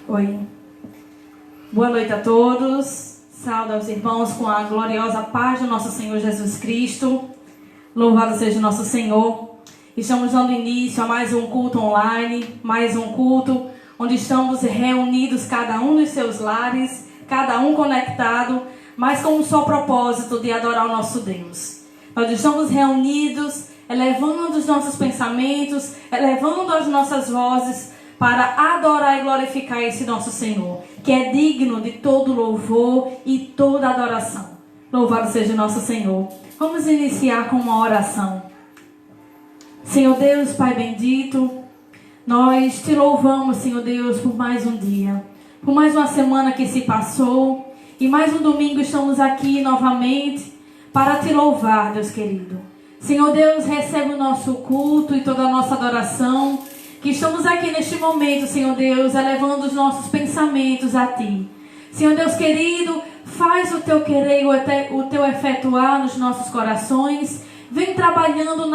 Oi. Boa noite a todos. Saúde aos irmãos com a gloriosa paz do nosso Senhor Jesus Cristo. Louvado seja o nosso Senhor. Estamos dando início a mais um culto online, mais um culto onde estamos reunidos, cada um nos seus lares, cada um conectado, mas com um só propósito de adorar o nosso Deus. Nós estamos reunidos, elevando os nossos pensamentos, elevando as nossas vozes para adorar e glorificar esse nosso Senhor, que é digno de todo louvor e toda adoração. Louvado seja o nosso Senhor. Vamos iniciar com uma oração. Senhor Deus, Pai bendito, nós te louvamos, Senhor Deus, por mais um dia, por mais uma semana que se passou, e mais um domingo estamos aqui novamente para te louvar, Deus querido. Senhor Deus, recebe o nosso culto e toda a nossa adoração, que estamos aqui neste momento, Senhor Deus, elevando os nossos pensamentos a Ti. Senhor Deus querido, faz o Teu querer e o Teu efetuar nos nossos corações. Vem trabalhando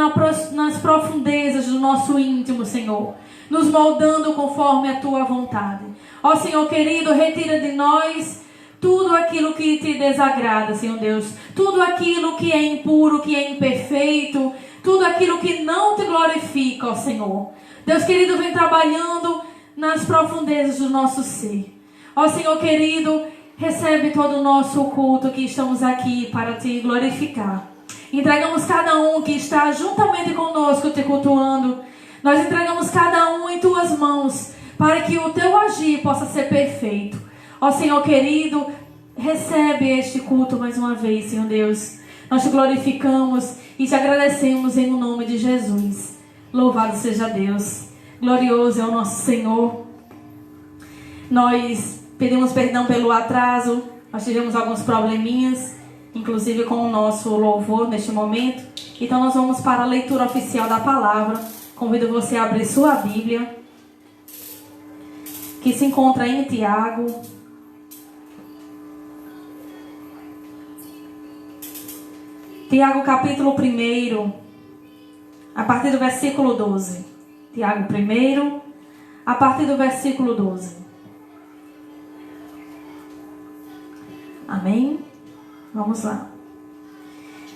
nas profundezas do nosso íntimo, Senhor, nos moldando conforme a Tua vontade. Ó Senhor querido, retira de nós tudo aquilo que Te desagrada, Senhor Deus. Tudo aquilo que é impuro, que é imperfeito, tudo aquilo que não Te glorifica, ó Senhor. Deus querido, vem trabalhando nas profundezas do nosso ser. Ó Senhor querido, recebe todo o nosso culto que estamos aqui para Te glorificar. Entregamos cada um que está juntamente conosco Te cultuando. Nós entregamos cada um em Tuas mãos, para que o Teu agir possa ser perfeito. Ó Senhor querido, recebe este culto mais uma vez, Senhor Deus. Nós Te glorificamos e Te agradecemos em nome de Jesus. Louvado seja Deus. Glorioso é o nosso Senhor. Nós pedimos perdão pelo atraso. Nós tivemos alguns probleminhas, inclusive com o nosso louvor neste momento. Então nós vamos para a leitura oficial da palavra. Convido você a abrir sua Bíblia, que se encontra em Tiago. Tiago capítulo 1, a partir do versículo 12. Tiago 1, a partir do versículo 12. Amém? Vamos lá.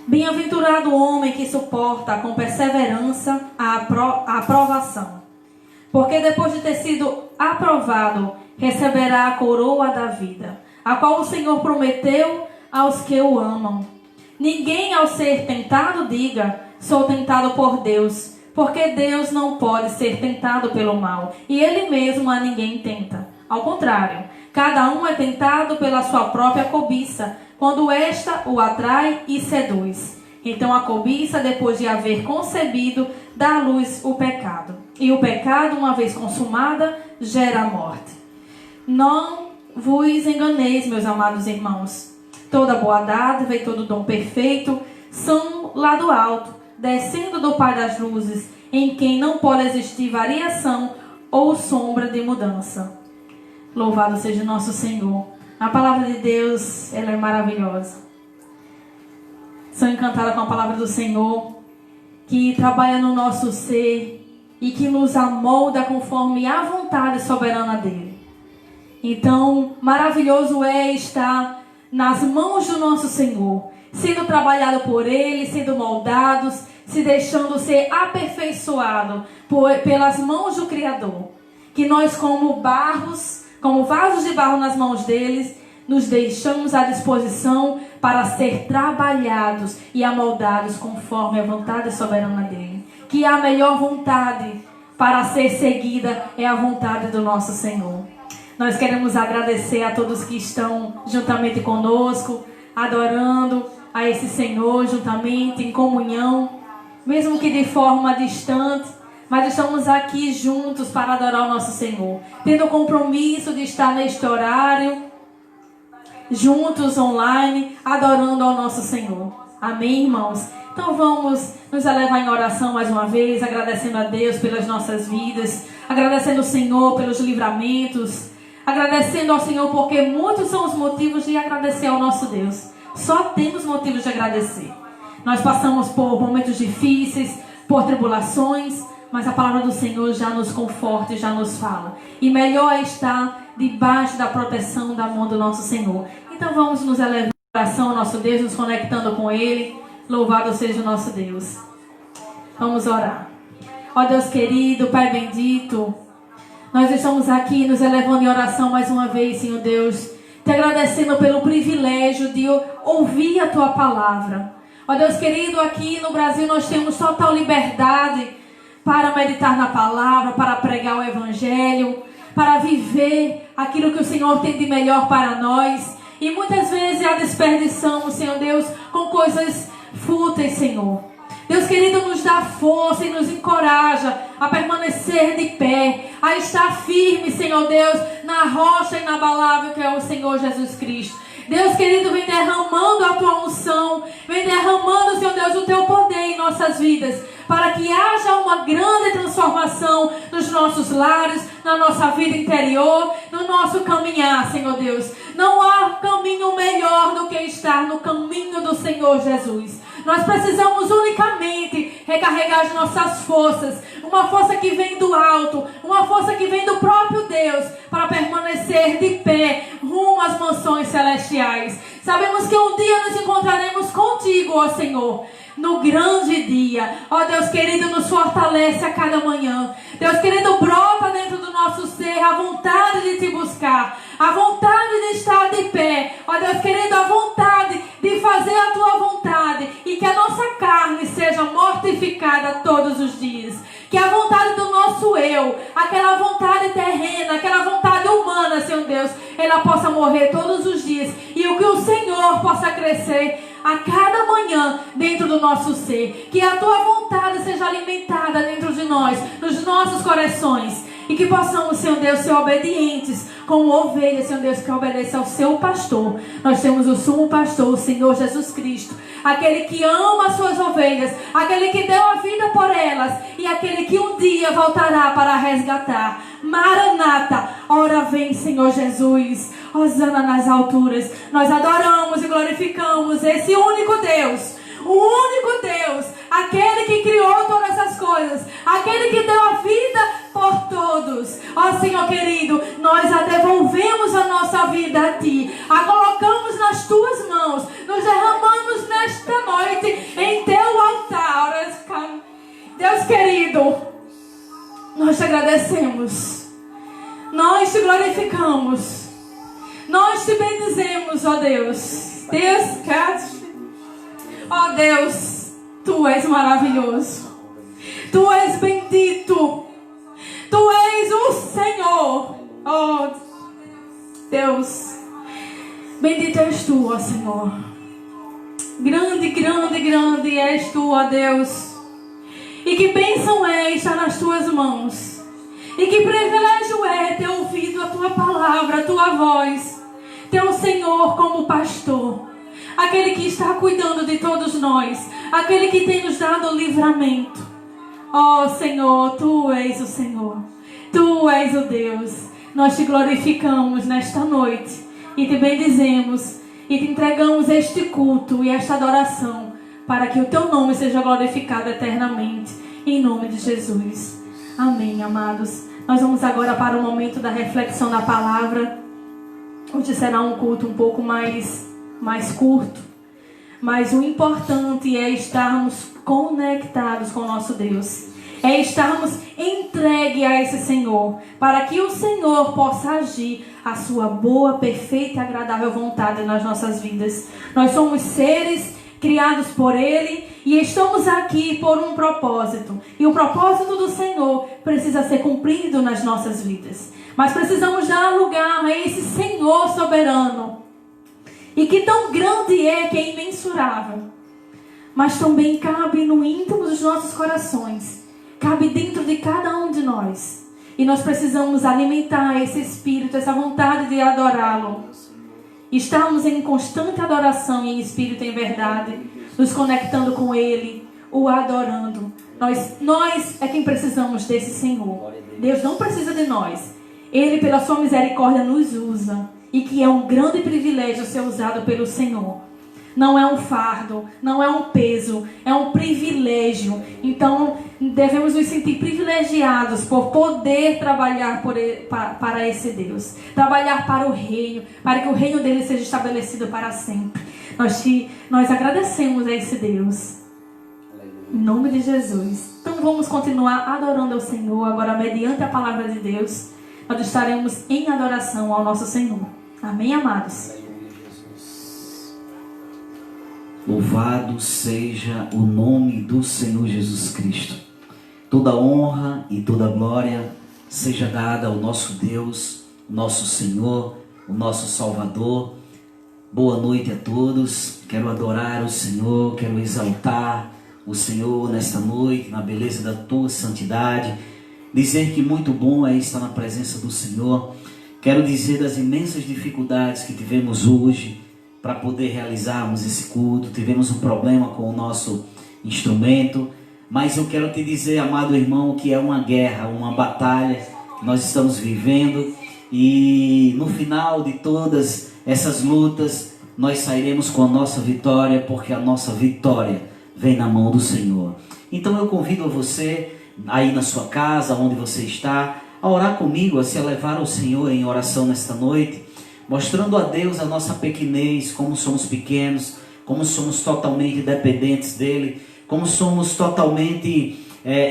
Bem-aventurado o homem que suporta com perseverança a aprovação, porque depois de ter sido aprovado, receberá a coroa da vida, a qual o Senhor prometeu aos que o amam. Ninguém, ao ser tentado, diga: sou tentado por Deus, porque Deus não pode ser tentado pelo mal, e Ele mesmo a ninguém tenta. Ao contrário, cada um é tentado pela sua própria cobiça, quando esta o atrai e seduz. Então a cobiça, depois de haver concebido, dá à luz o pecado. E o pecado, uma vez consumada, gera a morte. Não vos enganeis, meus amados irmãos. Toda boa dádiva e todo dom perfeito são lá do alto, descendo do Pai das luzes, em quem não pode existir variação ou sombra de mudança. Louvado seja nosso Senhor. A palavra de Deus, ela é maravilhosa. Sou encantada com a palavra do Senhor, que trabalha no nosso ser e que nos amolda conforme a vontade soberana dele. Então, maravilhoso é estar nas mãos do nosso Senhor, sendo trabalhado por Ele, sendo moldados, se deixando ser aperfeiçoado pelas mãos do Criador. Que nós, como barros, como vasos de barro nas mãos deles, nos deixamos à disposição para ser trabalhados e amoldados conforme a vontade soberana dele. Que a melhor vontade para ser seguida é a vontade do nosso Senhor. Nós queremos agradecer a todos que estão juntamente conosco, adorando a esse Senhor juntamente, em comunhão, mesmo que de forma distante, mas estamos aqui juntos para adorar o nosso Senhor, tendo o compromisso de estar neste horário, juntos online, adorando ao nosso Senhor. Amém, irmãos? Então vamos nos elevar em oração mais uma vez, agradecendo a Deus pelas nossas vidas, agradecendo ao Senhor pelos livramentos, agradecendo ao Senhor porque muitos são os motivos de agradecer ao nosso Deus. Só temos motivos de agradecer. Nós passamos por momentos difíceis, por tribulações, mas a palavra do Senhor já nos conforta e já nos fala. E melhor é estar debaixo da proteção da mão do nosso Senhor. Então vamos nos elevar em oração ao nosso Deus, nos conectando com Ele. Louvado seja o nosso Deus. Vamos orar. Ó Deus querido, Pai bendito, nós estamos aqui nos elevando em oração mais uma vez, Senhor Deus, te agradecendo pelo privilégio de ouvir a Tua palavra. Ó Deus querido, aqui no Brasil nós temos total liberdade para meditar na palavra, para pregar o Evangelho, para viver aquilo que o Senhor tem de melhor para nós. E muitas vezes a desperdiçamos, Senhor Deus, com coisas fúteis, Senhor. Deus querido, nos dá força e nos encoraja a permanecer de pé, a estar firme, Senhor Deus, na rocha inabalável que é o Senhor Jesus Cristo. Deus querido, vem derramando a Tua unção, vem derramando, Senhor Deus, o Teu poder em nossas vidas, para que haja uma grande transformação nos nossos lares, na nossa vida interior, no nosso caminhar, Senhor Deus. Não há caminho melhor do que estar no caminho do Senhor Jesus. Nós precisamos unicamente recarregar as nossas forças, uma força que vem do alto, uma força que vem do próprio Deus, para permanecer de pé rumo às mansões celestiais. Sabemos que um dia nos encontraremos contigo, ó Senhor, no grande dia. Ó Deus querido, nos fortalece a cada manhã. Deus querido, brota dentro do nosso ser a vontade de te buscar, a vontade de estar de pé. Ó Deus querido, a vontade de fazer a Tua vontade, e que a nossa carne seja mortificada todos os dias. Que a vontade do nosso eu, aquela vontade terrena, aquela vontade humana, Senhor Deus, ela possa morrer todos os dias, e o que o Senhor possa crescer a cada manhã dentro do nosso ser. Que a Tua vontade seja alimentada dentro de nós, nos nossos corações, e que possamos, Senhor Deus, ser obedientes como ovelhas, Senhor Deus, que obedece ao seu pastor. Nós temos o sumo pastor, o Senhor Jesus Cristo, aquele que ama as suas ovelhas, aquele que deu a vida por elas, e aquele que um dia voltará para resgatar. Maranata, ora vem, Senhor Jesus. Hosana nas alturas. Nós adoramos e glorificamos esse único Deus, o único Deus, aquele que criou todas as coisas, aquele que deu a vida por todos. Ó Senhor querido, nós a devolvemos a nossa vida a Ti, a colocamos nas Tuas mãos, nos derramamos nesta noite em Teu altar. Deus querido, nós te agradecemos, nós te glorificamos, nós te bendizemos, ó Deus. Ó Deus, Tu és maravilhoso, Tu és bendito, Tu és o Senhor. Ó Deus, bendito és Tu, ó Senhor. Grande, grande, grande és Tu, ó Deus. E que bênção é estar nas Tuas mãos. E que privilégio é ter ouvido a Tua palavra, a Tua voz. Ter o Senhor como pastor, aquele que está cuidando de todos nós, aquele que tem nos dado o livramento. Ó Senhor, Tu és o Senhor, Tu és o Deus. Nós te glorificamos nesta noite e te bendizemos e te entregamos este culto e esta adoração, para que o Teu nome seja glorificado eternamente, em nome de Jesus. Amém, amados. Nós vamos agora para o momento da reflexão da palavra. Hoje será um culto um pouco mais curto, mas o importante é estarmos conectados com o nosso Deus, é estarmos entregues a esse Senhor, para que o Senhor possa agir a sua boa, perfeita e agradável vontade nas nossas vidas. Nós somos seres criados por Ele e estamos aqui por um propósito, e o propósito do Senhor precisa ser cumprido nas nossas vidas. Mas precisamos dar lugar a esse Senhor soberano, e que tão grande é que é imensurável, mas também cabe no íntimo dos nossos corações, cabe dentro de cada um de nós. E nós precisamos alimentar esse espírito, essa vontade de adorá-lo. Estamos em constante adoração em espírito e em verdade, nos conectando com Ele, o adorando. Nós é quem precisamos desse Senhor. Deus não precisa de nós. Ele, pela sua misericórdia, nos usa. E que é um grande privilégio ser usado pelo Senhor. Não é um fardo, não é um peso, é um privilégio. Então, devemos nos sentir privilegiados por poder trabalhar para esse Deus. Trabalhar para o reino, para que o reino dele seja estabelecido para sempre. Nós agradecemos a esse Deus. Em nome de Jesus. Então vamos continuar adorando ao Senhor. Agora, mediante a palavra de Deus, nós estaremos em adoração ao nosso Senhor. Amém, amados? Louvado seja o nome do Senhor Jesus Cristo. Toda honra e toda glória seja dada ao nosso Deus, nosso Senhor, o nosso Salvador. Boa noite a todos. Quero adorar o Senhor, quero exaltar o Senhor nesta noite, na beleza da tua santidade. Dizer que muito bom é estar na presença do Senhor. Quero dizer das imensas dificuldades que tivemos hoje para poder realizarmos esse culto. Tivemos um problema com o nosso instrumento, mas eu quero te dizer, amado irmão, que é uma guerra, uma batalha que nós estamos vivendo, e no final de todas essas lutas nós sairemos com a nossa vitória, porque a nossa vitória vem na mão do Senhor. Então eu convido a você, aí na sua casa, onde você está, a orar comigo, a se elevar ao Senhor em oração nesta noite, mostrando a Deus a nossa pequenez, como somos pequenos, como somos totalmente dependentes dEle, como somos totalmente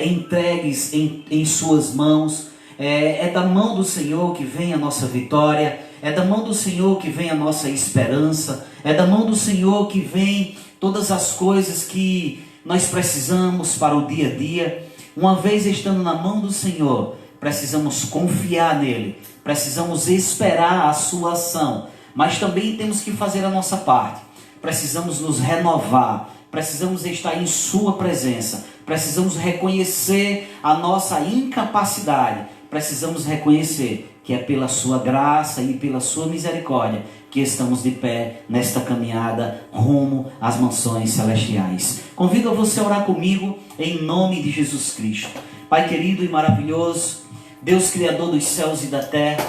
entregues em suas mãos. É da mão do Senhor que vem a nossa vitória, é da mão do Senhor que vem a nossa esperança, é da mão do Senhor que vem todas as coisas que nós precisamos para o dia a dia. Uma vez estando na mão do Senhor, precisamos confiar nele, precisamos esperar a sua ação, mas também temos que fazer a nossa parte. Precisamos nos renovar, precisamos estar em sua presença, precisamos reconhecer a nossa incapacidade, precisamos reconhecer que é pela sua graça e pela sua misericórdia que estamos de pé nesta caminhada rumo às mansões celestiais. Convido a você a orar comigo em nome de Jesus Cristo. Pai querido e maravilhoso, Deus Criador dos céus e da terra,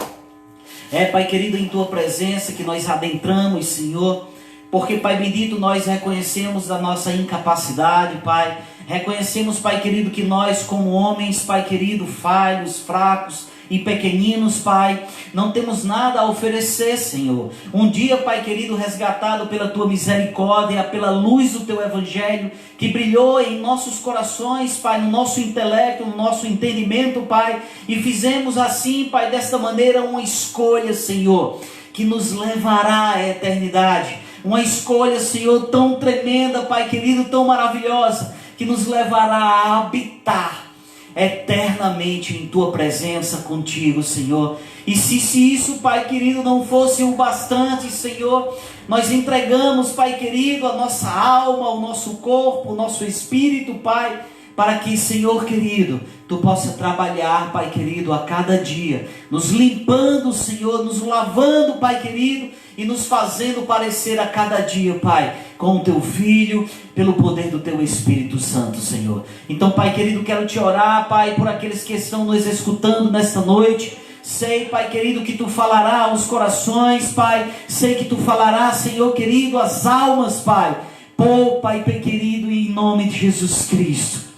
Pai querido, em tua presença que nós adentramos, Senhor, porque, Pai bendito, nós reconhecemos a nossa incapacidade, Pai. Reconhecemos, Pai querido, que nós como homens, Pai querido, falhos, fracos e pequeninos, Pai, não temos nada a oferecer, Senhor. Um dia, Pai querido, resgatado pela tua misericórdia, pela luz do teu evangelho, que brilhou em nossos corações, Pai, no nosso intelecto, no nosso entendimento, Pai, e fizemos assim, Pai, desta maneira uma escolha, Senhor, que nos levará à eternidade. Uma escolha, Senhor, tão tremenda, Pai querido, tão maravilhosa, que nos levará a habitar eternamente em tua presença contigo, Senhor. E se isso, Pai querido, não fosse o bastante, Senhor, nós entregamos, Pai querido, a nossa alma, o nosso corpo, o nosso espírito, Pai, para que, Senhor querido, tu possa trabalhar, Pai querido, a cada dia, nos limpando, Senhor, nos lavando, Pai querido, e nos fazendo parecer a cada dia, Pai, com o teu Filho, pelo poder do teu Espírito Santo, Senhor. Então, Pai querido, quero te orar, Pai, por aqueles que estão nos escutando nesta noite. Sei, Pai querido, que tu falará aos corações, Pai. Sei que tu falará, Senhor querido, às almas, Pai. Pô, Pai querido, em nome de Jesus Cristo,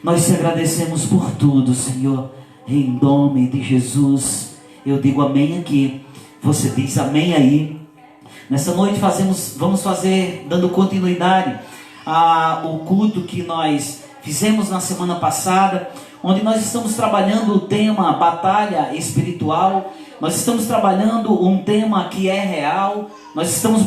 nós te agradecemos por tudo, Senhor. Em nome de Jesus, eu digo amém aqui. Você diz amém aí. Nessa noite vamos fazer, dando continuidade ao culto que nós fizemos na semana passada, onde nós estamos trabalhando o tema batalha espiritual. Nós estamos trabalhando um tema que é real. Nós estamos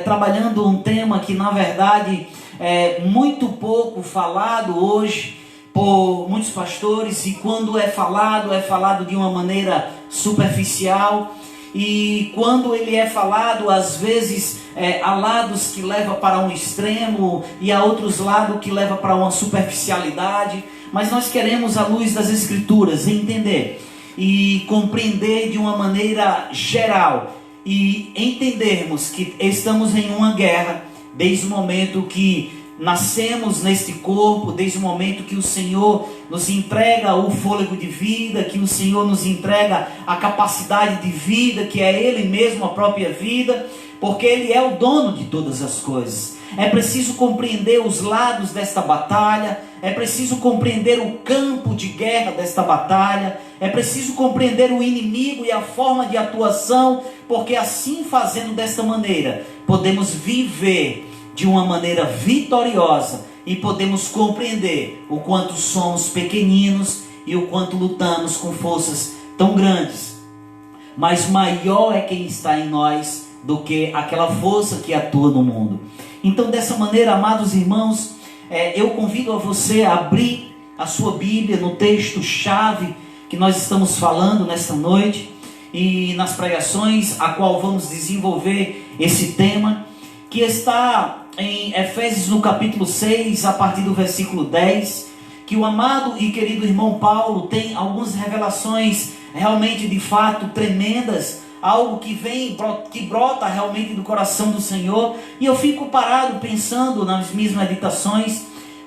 trabalhando um tema que, na verdade, é muito pouco falado hoje por muitos pastores, e quando é falado de uma maneira superficial. E quando ele é falado, às vezes há lados que levam para um extremo e há outros lados que levam para uma superficialidade. Mas nós queremos, à luz das Escrituras, entender e compreender de uma maneira geral e entendermos que estamos em uma guerra desde o momento que nascemos neste corpo, desde o momento que o Senhor nos entrega o fôlego de vida, que o Senhor nos entrega a capacidade de vida, que é Ele mesmo a própria vida, porque Ele é o dono de todas as coisas. É preciso compreender os lados desta batalha, é preciso compreender o campo de guerra desta batalha, é preciso compreender o inimigo e a forma de atuação, porque assim, fazendo desta maneira, podemos viver de uma maneira vitoriosa e podemos compreender o quanto somos pequeninos e o quanto lutamos com forças tão grandes. Mas maior é quem está em nós do que aquela força que atua no mundo. Então, dessa maneira, amados irmãos, eu convido a você a abrir a sua Bíblia no texto-chave que nós estamos falando nesta noite e nas pregações a qual vamos desenvolver esse tema, que está em Efésios no capítulo 6, a partir do versículo 10, que o amado e querido irmão Paulo tem algumas revelações realmente de fato tremendas, algo que brota realmente do coração do Senhor, e eu fico parado pensando nas minhas meditações,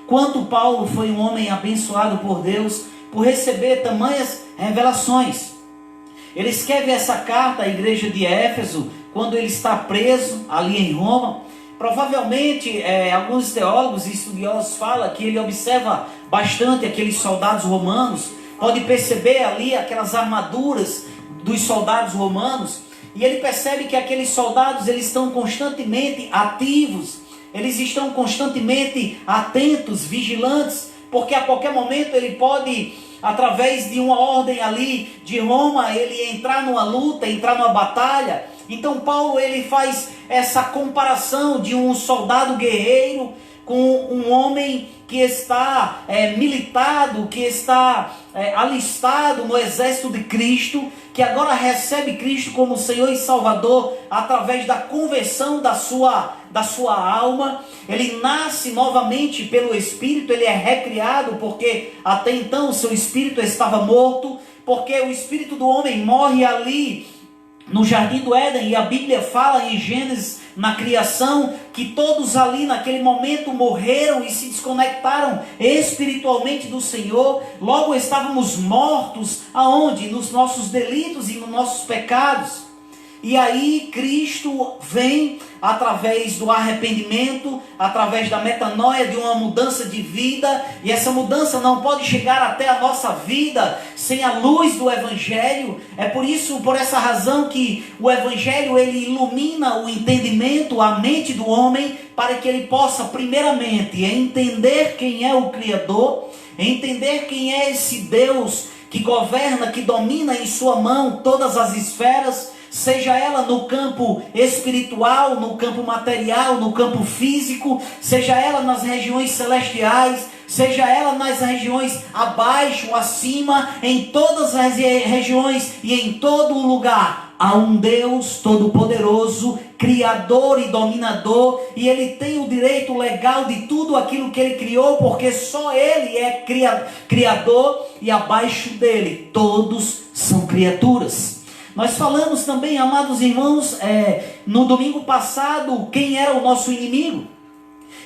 quanto Paulo foi um homem abençoado por Deus, por receber tamanhas revelações. Ele escreve essa carta à igreja de Éfeso, quando ele está preso ali em Roma. Provavelmente, alguns teólogos e estudiosos falam que ele observa bastante aqueles soldados romanos, pode perceber ali aquelas armaduras dos soldados romanos, e ele percebe que aqueles soldados, eles estão constantemente ativos, eles estão constantemente atentos, vigilantes, porque a qualquer momento ele pode, através de uma ordem ali de Roma, ele entrar numa luta, entrar numa batalha. Então Paulo, ele faz essa comparação de um soldado guerreiro com um homem que está militado, que está alistado no exército de Cristo, que agora recebe Cristo como Senhor e Salvador através da conversão da sua alma. Ele nasce novamente pelo Espírito, ele é recriado, porque até então o seu espírito estava morto, porque o espírito do homem morre ali no Jardim do Éden, e a Bíblia fala em Gênesis, na criação, que todos ali naquele momento morreram e se desconectaram espiritualmente do Senhor. Logo estávamos mortos, aonde? Nos nossos delitos e nos nossos pecados. E aí Cristo vem através do arrependimento, através da metanoia, de uma mudança de vida, e essa mudança não pode chegar até a nossa vida sem a luz do Evangelho. É por essa razão que o Evangelho, ele ilumina o entendimento, a mente do homem, para que ele possa primeiramente entender quem é o Criador, entender quem é esse Deus que governa, que domina em sua mão todas as esferas, seja ela no campo espiritual, no campo material, no campo físico, seja ela nas regiões celestiais, seja ela nas regiões abaixo, acima, em todas as regiões e em todo lugar. Há um Deus todo-poderoso, criador e dominador, e ele tem o direito legal de tudo aquilo que ele criou, porque só ele é criador, e abaixo dele todos são criaturas. Nós falamos também, amados irmãos, no domingo passado, quem era o nosso inimigo.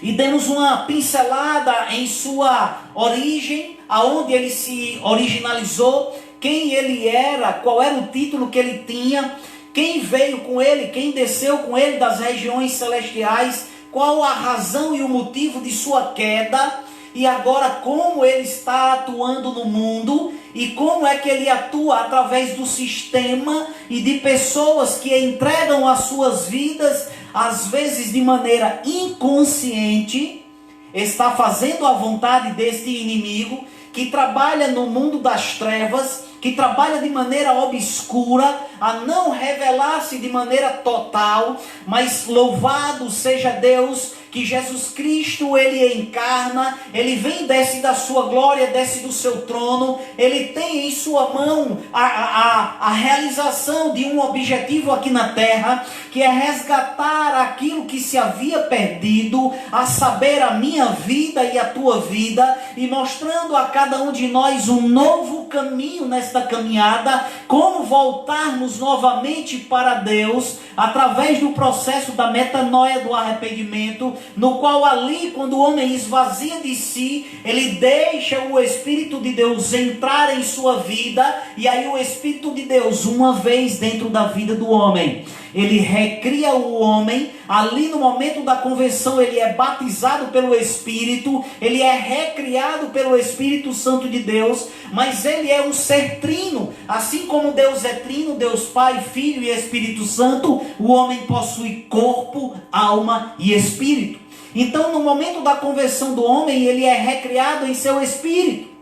E demos uma pincelada em sua origem, aonde ele se originalizou, quem ele era, qual era o título que ele tinha, quem veio com ele, quem desceu com ele das regiões celestiais, qual a razão e o motivo de sua queda, e agora como ele está atuando no mundo, e como é que ele atua através do sistema e de pessoas que entregam as suas vidas, às vezes de maneira inconsciente, está fazendo a vontade deste inimigo, que trabalha no mundo das trevas, que trabalha de maneira obscura, a não revelar-se de maneira total, mas louvado seja Deus, que Jesus Cristo, ele encarna, ele vem, desce da sua glória, desce do seu trono, ele tem em sua mão a realização de um objetivo aqui na terra, que é resgatar aquilo que se havia perdido, a saber, a minha vida e a tua vida, e mostrando a cada um de nós um novo caminho nesta caminhada, como voltarmos novamente para Deus, através do processo da metanoia, do arrependimento, no qual ali, quando o homem esvazia de si, ele deixa o Espírito de Deus entrar em sua vida, e aí o Espírito de Deus, uma vez dentro da vida do homem, ele recria o homem. Ali no momento da conversão ele é batizado pelo Espírito, ele é recriado pelo Espírito Santo de Deus, mas ele é um ser trino. Assim como Deus é trino, Deus Pai, Filho e Espírito Santo, o homem possui corpo, alma e espírito. Então no momento da conversão do homem, ele é recriado em seu espírito.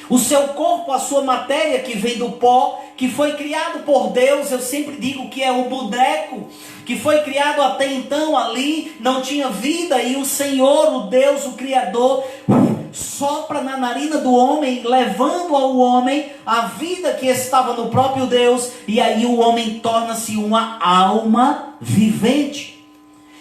O seu corpo, a sua matéria que vem do pó, que foi criado por Deus, eu sempre digo que é o boneco, que foi criado até então ali, não tinha vida, e o Senhor, o Deus, o Criador, sopra na narina do homem, levando ao homem a vida que estava no próprio Deus, e aí o homem torna-se uma alma vivente.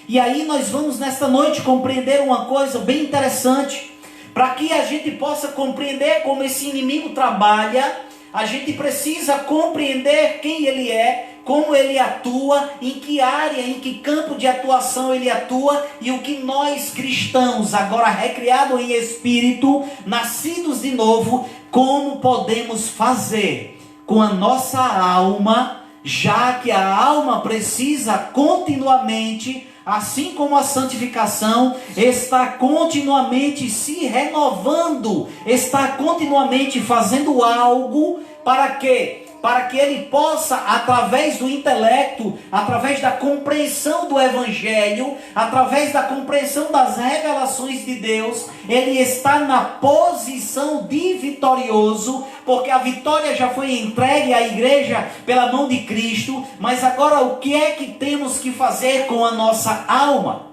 E aí nós vamos nesta noite compreender uma coisa bem interessante. Para que a gente possa compreender como esse inimigo trabalha, a gente precisa compreender quem ele é, como ele atua, em que área, em que campo de atuação ele atua, e o que nós cristãos, agora recriados em espírito, nascidos de novo, como podemos fazer com a nossa alma, já que a alma precisa continuamente, assim como a santificação, está continuamente se renovando, está continuamente fazendo algo para quê? Para que ele possa, através do intelecto, através da compreensão do Evangelho, através da compreensão das revelações de Deus, ele está na posição de vitorioso, porque a vitória já foi entregue à igreja pela mão de Cristo, mas agora o que é que temos que fazer com a nossa alma?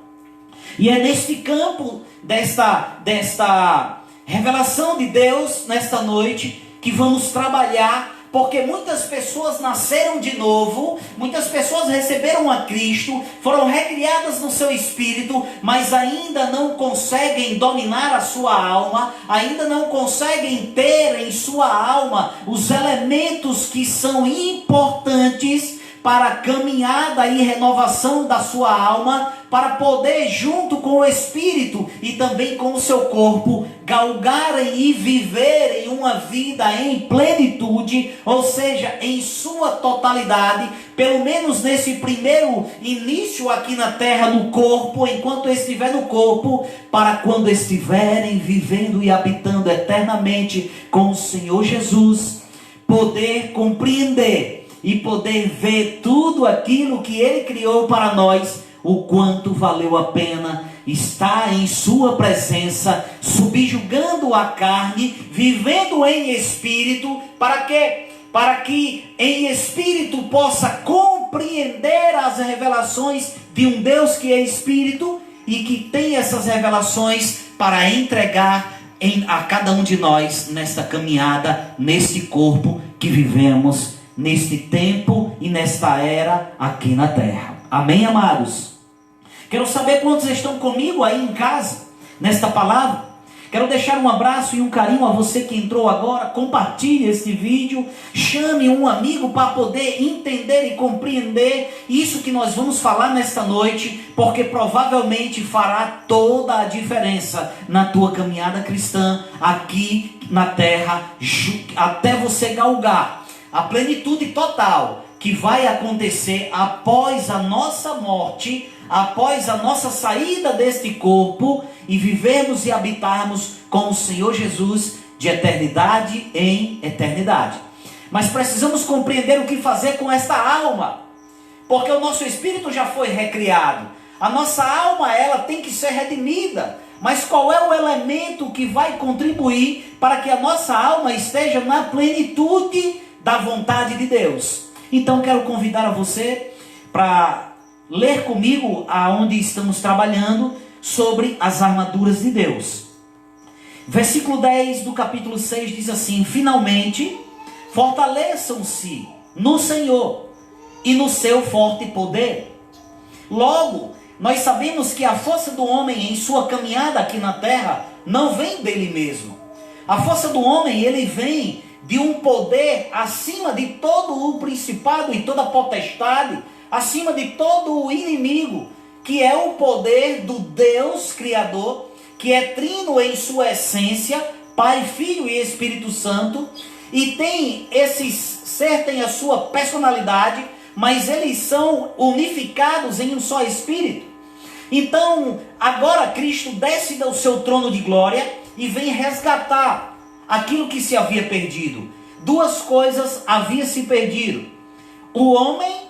E é neste campo desta revelação de Deus, nesta noite, que vamos trabalhar. Porque muitas pessoas nasceram de novo, muitas pessoas receberam a Cristo, foram recriadas no seu espírito, mas ainda não conseguem dominar a sua alma, ainda não conseguem ter em sua alma os elementos que são importantes para a caminhada e renovação da sua alma, para poder, junto com o Espírito e também com o seu corpo, galgarem e viverem uma vida em plenitude, ou seja, em sua totalidade, pelo menos nesse primeiro início aqui na terra, no corpo, enquanto estiver no corpo, para quando estiverem vivendo e habitando eternamente com o Senhor Jesus, poder compreender e poder ver tudo aquilo que Ele criou para nós, o quanto valeu a pena estar em sua presença, subjugando a carne, vivendo em espírito, para quê? Para que em espírito possa compreender as revelações de um Deus que é espírito e que tem essas revelações para entregar a cada um de nós nesta caminhada, neste corpo que vivemos, neste tempo e nesta era aqui na terra. Amém, amados? Quero saber quantos estão comigo aí em casa, nesta palavra. Quero deixar um abraço e um carinho a você que entrou agora. Compartilhe este vídeo, chame um amigo para poder entender e compreender isso que nós vamos falar nesta noite, porque provavelmente fará toda a diferença na tua caminhada cristã aqui na terra, até você galgar a plenitude total que vai acontecer após a nossa morte, após a nossa saída deste corpo e vivermos e habitarmos com o Senhor Jesus de eternidade em eternidade. Mas precisamos compreender o que fazer com esta alma, porque o nosso espírito já foi recriado. A nossa alma, ela tem que ser redimida. Mas qual é o elemento que vai contribuir para que a nossa alma esteja na plenitude da vontade de Deus? Então quero convidar a você para ler comigo aonde estamos trabalhando sobre as armaduras de Deus. Versículo 10 do capítulo 6 diz assim: finalmente, fortaleçam-se no Senhor e no seu forte poder. Logo, nós sabemos que a força do homem em sua caminhada aqui na terra não vem dele mesmo. A força do homem, ele vem de um poder acima de todo o principado e toda a potestade, acima de todo o inimigo que é o poder do Deus Criador, que é trino em sua essência, Pai, Filho e Espírito Santo, e esses ser tem a sua personalidade, mas eles são unificados em um só Espírito. Então, agora Cristo desce do seu trono de glória e vem resgatar aquilo que se havia perdido. Duas coisas havia se perdido. O homem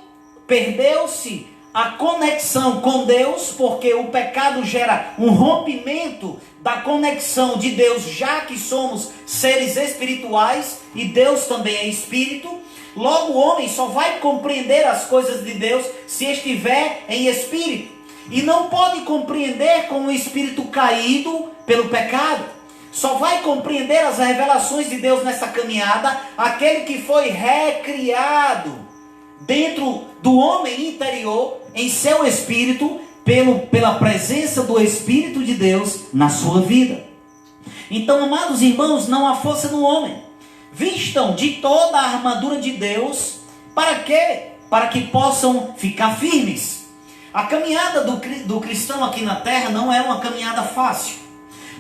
perdeu-se a conexão com Deus, porque o pecado gera um rompimento da conexão de Deus, já que somos seres espirituais e Deus também é espírito. Logo, o homem só vai compreender as coisas de Deus se estiver em espírito, e não pode compreender com o espírito caído pelo pecado. Só vai compreender as revelações de Deus nessa caminhada aquele que foi recriado dentro do homem interior, em seu espírito, pela presença do Espírito de Deus na sua vida. Então, amados irmãos, não há força no homem. Vistam de toda a armadura de Deus. Para quê? Para que possam ficar firmes. A caminhada do cristão aqui na terra não é uma caminhada fácil.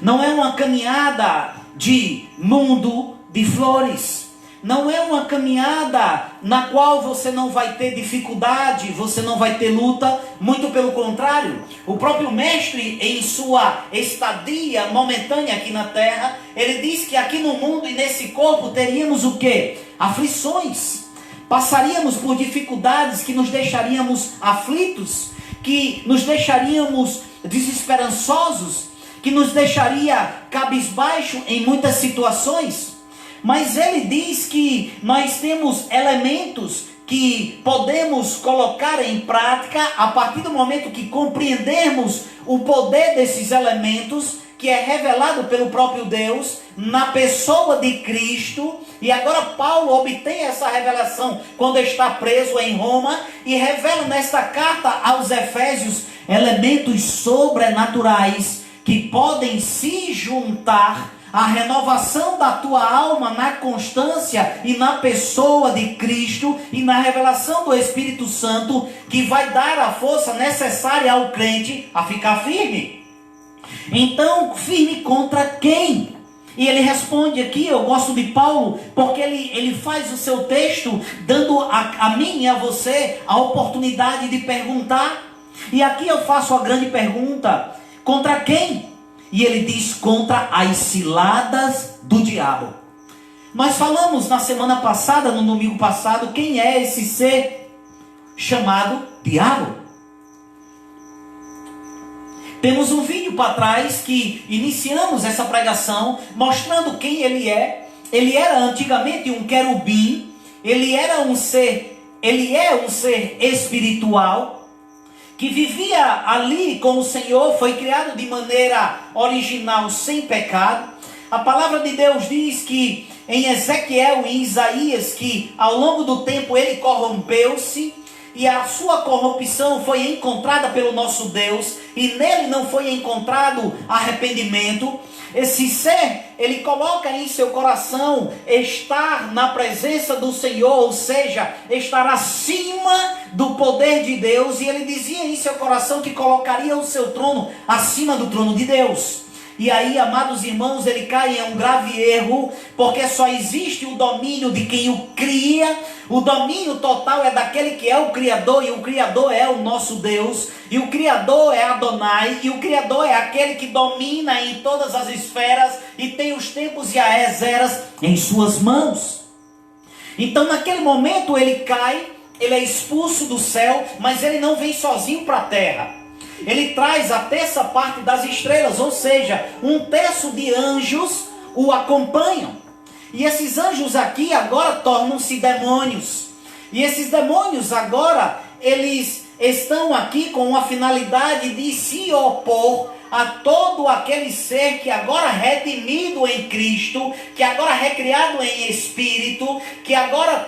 Não é uma caminhada de mundo de flores. Não é uma caminhada na qual você não vai ter dificuldade, você não vai ter luta. Muito pelo contrário. O próprio mestre, em sua estadia momentânea aqui na terra, ele diz que aqui no mundo e nesse corpo teríamos o quê? Aflições. Passaríamos por dificuldades que nos deixaríamos aflitos, que nos deixaríamos desesperançosos, que nos deixaria cabisbaixo em muitas situações. Mas ele diz que nós temos elementos que podemos colocar em prática a partir do momento que compreendermos o poder desses elementos, que é revelado pelo próprio Deus na pessoa de Cristo. E agora Paulo obtém essa revelação quando está preso em Roma e revela nesta carta aos Efésios elementos sobrenaturais que podem se juntar à renovação da tua alma na constância e na pessoa de Cristo e na revelação do Espírito Santo, que vai dar a força necessária ao crente a ficar firme. Então, firme contra quem? E ele responde aqui, eu gosto de Paulo, porque ele faz o seu texto dando a mim e a você a oportunidade de perguntar. E aqui eu faço a grande pergunta: contra quem? E ele diz: contra as ciladas do diabo. Nós falamos na semana passada, no domingo passado, quem é esse ser chamado diabo. Temos um vídeo para trás que iniciamos essa pregação mostrando quem ele é. Ele era antigamente um querubim, ele é um ser espiritual, que vivia ali com o Senhor, foi criado de maneira original, sem pecado. A palavra de Deus diz que em Ezequiel e Isaías, que ao longo do tempo ele corrompeu-se, e a sua corrupção foi encontrada pelo nosso Deus, e nele não foi encontrado arrependimento. Esse ser, ele coloca em seu coração estar na presença do Senhor, ou seja, estar acima do poder de Deus, e ele dizia em seu coração que colocaria o seu trono acima do trono de Deus. E aí, amados irmãos, ele cai em um grave erro, porque só existe o domínio de quem o cria. O domínio total é daquele que é o Criador, e o Criador é o nosso Deus, e o Criador é Adonai, e o Criador é aquele que domina em todas as esferas e tem os tempos e as eras em suas mãos. Então, naquele momento ele cai, ele é expulso do céu, mas ele não vem sozinho para a terra. Ele traz a terça parte das estrelas, ou seja, um terço de anjos o acompanham. E esses anjos aqui agora tornam-se demônios. E esses demônios agora, eles estão aqui com a finalidade de se opor a todo aquele ser que agora redimido em Cristo, que agora recriado em Espírito, que agora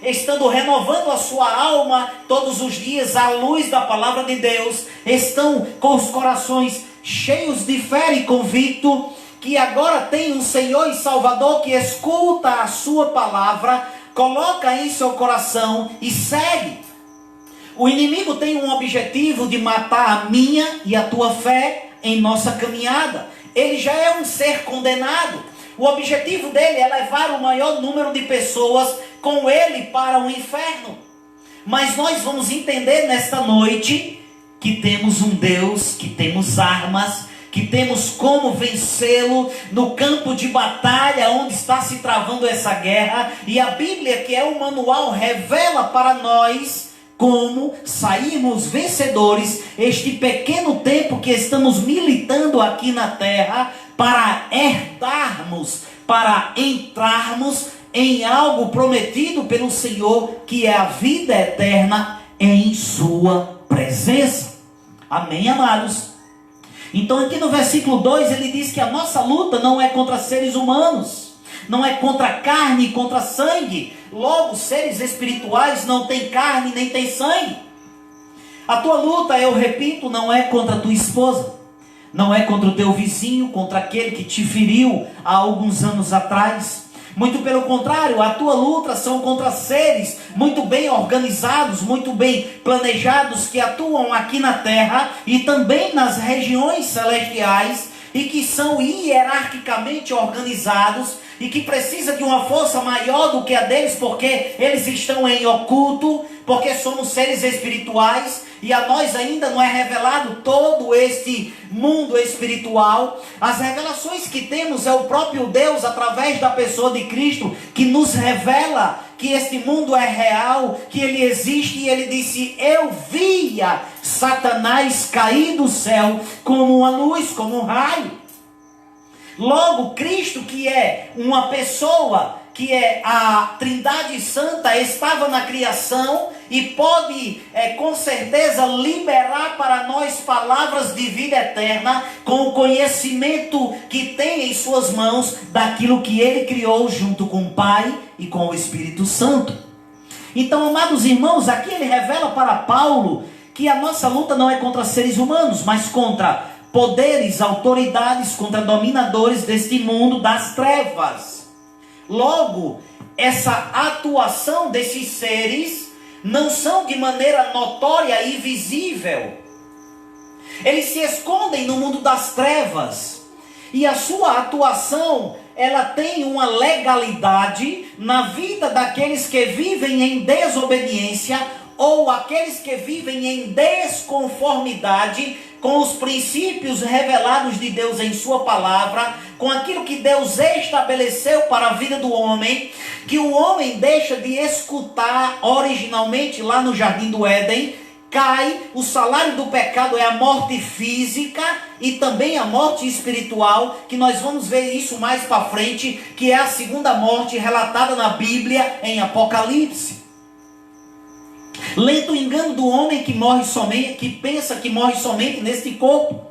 estando renovando a sua alma todos os dias à luz da palavra de Deus, estão com os corações cheios de fé e convicto, que agora tem um Senhor e Salvador que escuta a sua palavra, coloca em seu coração e segue. O inimigo tem um objetivo de matar a minha e a tua fé em nossa caminhada. Ele já é um ser condenado. O objetivo dele é levar o maior número de pessoas com ele para o inferno. Mas nós vamos entender nesta noite que temos um Deus, que temos armas, que temos como vencê-lo no campo de batalha onde está se travando essa guerra. E a Bíblia, que é o manual, revela para nós como sairmos vencedores este pequeno tempo que estamos militando aqui na terra para herdarmos, para entrarmos em algo prometido pelo Senhor, que é a vida eterna em sua presença. Amém, amados? Então aqui no versículo 2 ele diz que a nossa luta não é contra seres humanos, não é contra carne e contra sangue. Logo, seres espirituais não têm carne nem têm sangue. A tua luta, eu repito, não é contra a tua esposa, não é contra o teu vizinho, contra aquele que te feriu há alguns anos atrás. Muito pelo contrário, a tua luta são contra seres muito bem organizados, muito bem planejados, que atuam aqui na terra e também nas regiões celestiais, e que são hierarquicamente organizados e que precisa de uma força maior do que a deles, porque eles estão em oculto, porque somos seres espirituais e a nós ainda não é revelado todo este mundo espiritual. As revelações que temos é o próprio Deus, através da pessoa de Cristo, que nos revela que este mundo é real, que ele existe. E ele disse: eu via Satanás cair do céu como uma luz, como um raio. Logo, Cristo, que é uma pessoa, que é a Trindade Santa, estava na criação e pode, com certeza, liberar para nós palavras de vida eterna, com o conhecimento que tem em suas mãos daquilo que ele criou junto com o Pai e com o Espírito Santo. Então, amados irmãos, aqui ele revela para Paulo que a nossa luta não é contra seres humanos, mas contra poderes, autoridades, contra dominadores deste mundo das trevas. Logo, essa atuação desses seres não são de maneira notória e visível. Eles se escondem no mundo das trevas. E a sua atuação, ela tem uma legalidade na vida daqueles que vivem em desobediência, ou aqueles que vivem em desconformidade com os princípios revelados de Deus em sua palavra, com aquilo que Deus estabeleceu para a vida do homem, que o homem deixa de escutar originalmente lá no Jardim do Éden, cai, o salário do pecado é a morte física e também a morte espiritual, que nós vamos ver isso mais para frente, que é a segunda morte relatada na Bíblia em Apocalipse. Lento o engano do homem que morre somente, que pensa que morre somente neste corpo.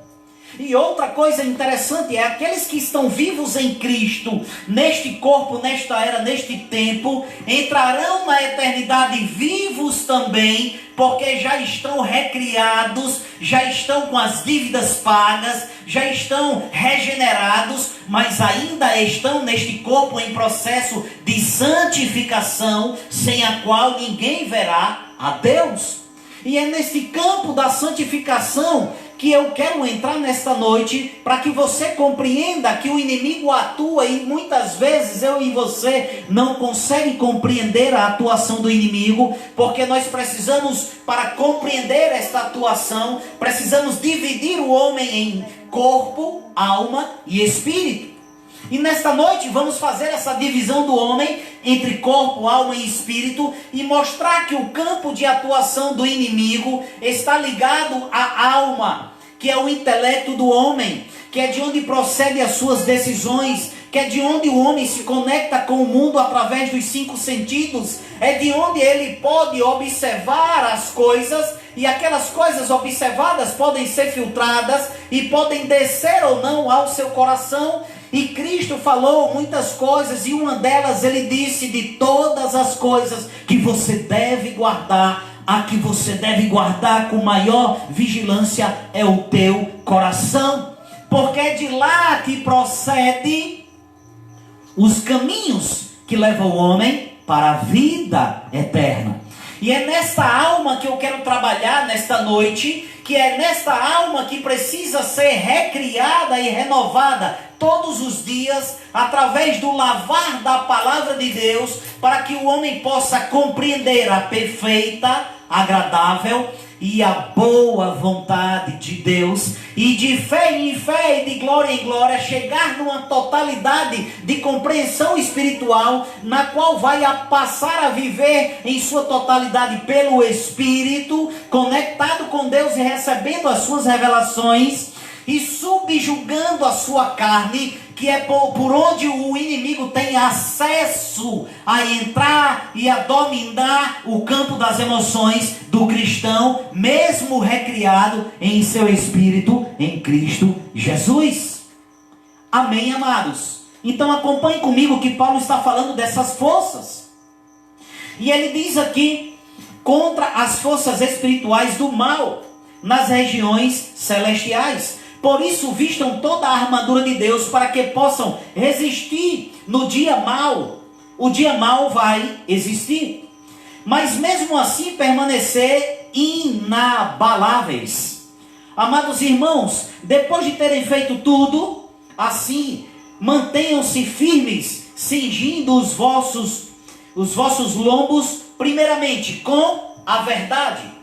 E outra coisa interessante é aqueles que estão vivos em Cristo, neste corpo, nesta era, neste tempo, entrarão na eternidade vivos também, porque já estão recriados, já estão com as dívidas pagas, já estão regenerados, mas ainda estão neste corpo em processo de santificação, sem a qual ninguém verá a Deus. E é nesse campo da santificação que eu quero entrar nesta noite, para que você compreenda que o inimigo atua e muitas vezes eu e você não conseguem compreender a atuação do inimigo, porque nós precisamos, para compreender esta atuação, precisamos dividir o homem em corpo, alma e espírito. E nesta noite vamos fazer essa divisão do homem entre corpo, alma e espírito e mostrar que o campo de atuação do inimigo está ligado à alma, que é o intelecto do homem, que é de onde procedem as suas decisões, que é de onde o homem se conecta com o mundo através dos 5 sentidos, é de onde ele pode observar as coisas, e aquelas coisas observadas podem ser filtradas e podem descer ou não ao seu coração. E Cristo falou muitas coisas, e uma delas ele disse: de todas as coisas que você deve guardar, a que você deve guardar com maior vigilância é o teu coração, porque é de lá que procede os caminhos que levam o homem para a vida eterna. E é nesta alma que eu quero trabalhar nesta noite, que é nesta alma que precisa ser recriada e renovada todos os dias, através do lavar da palavra de Deus, para que o homem possa compreender a perfeita, agradável e a boa vontade de Deus, e de fé em fé e de glória em glória, chegar numa totalidade de compreensão espiritual, na qual vai passar a viver em sua totalidade pelo Espírito, conectado com Deus e recebendo as suas revelações, e subjugando a sua carne, que é por onde o inimigo tem acesso a entrar e a dominar o campo das emoções do cristão, mesmo recriado em seu espírito em Cristo Jesus. Amém, amados? Então acompanhe comigo que Paulo está falando dessas forças. E ele diz aqui, contra as forças espirituais do mal nas regiões celestiais. Por isso vistam toda a armadura de Deus, para que possam resistir no dia mau. O dia mau vai existir, mas mesmo assim permanecer inabaláveis. Amados irmãos, depois de terem feito tudo, assim, mantenham-se firmes, cingindo os vossos lombos, primeiramente com a verdade.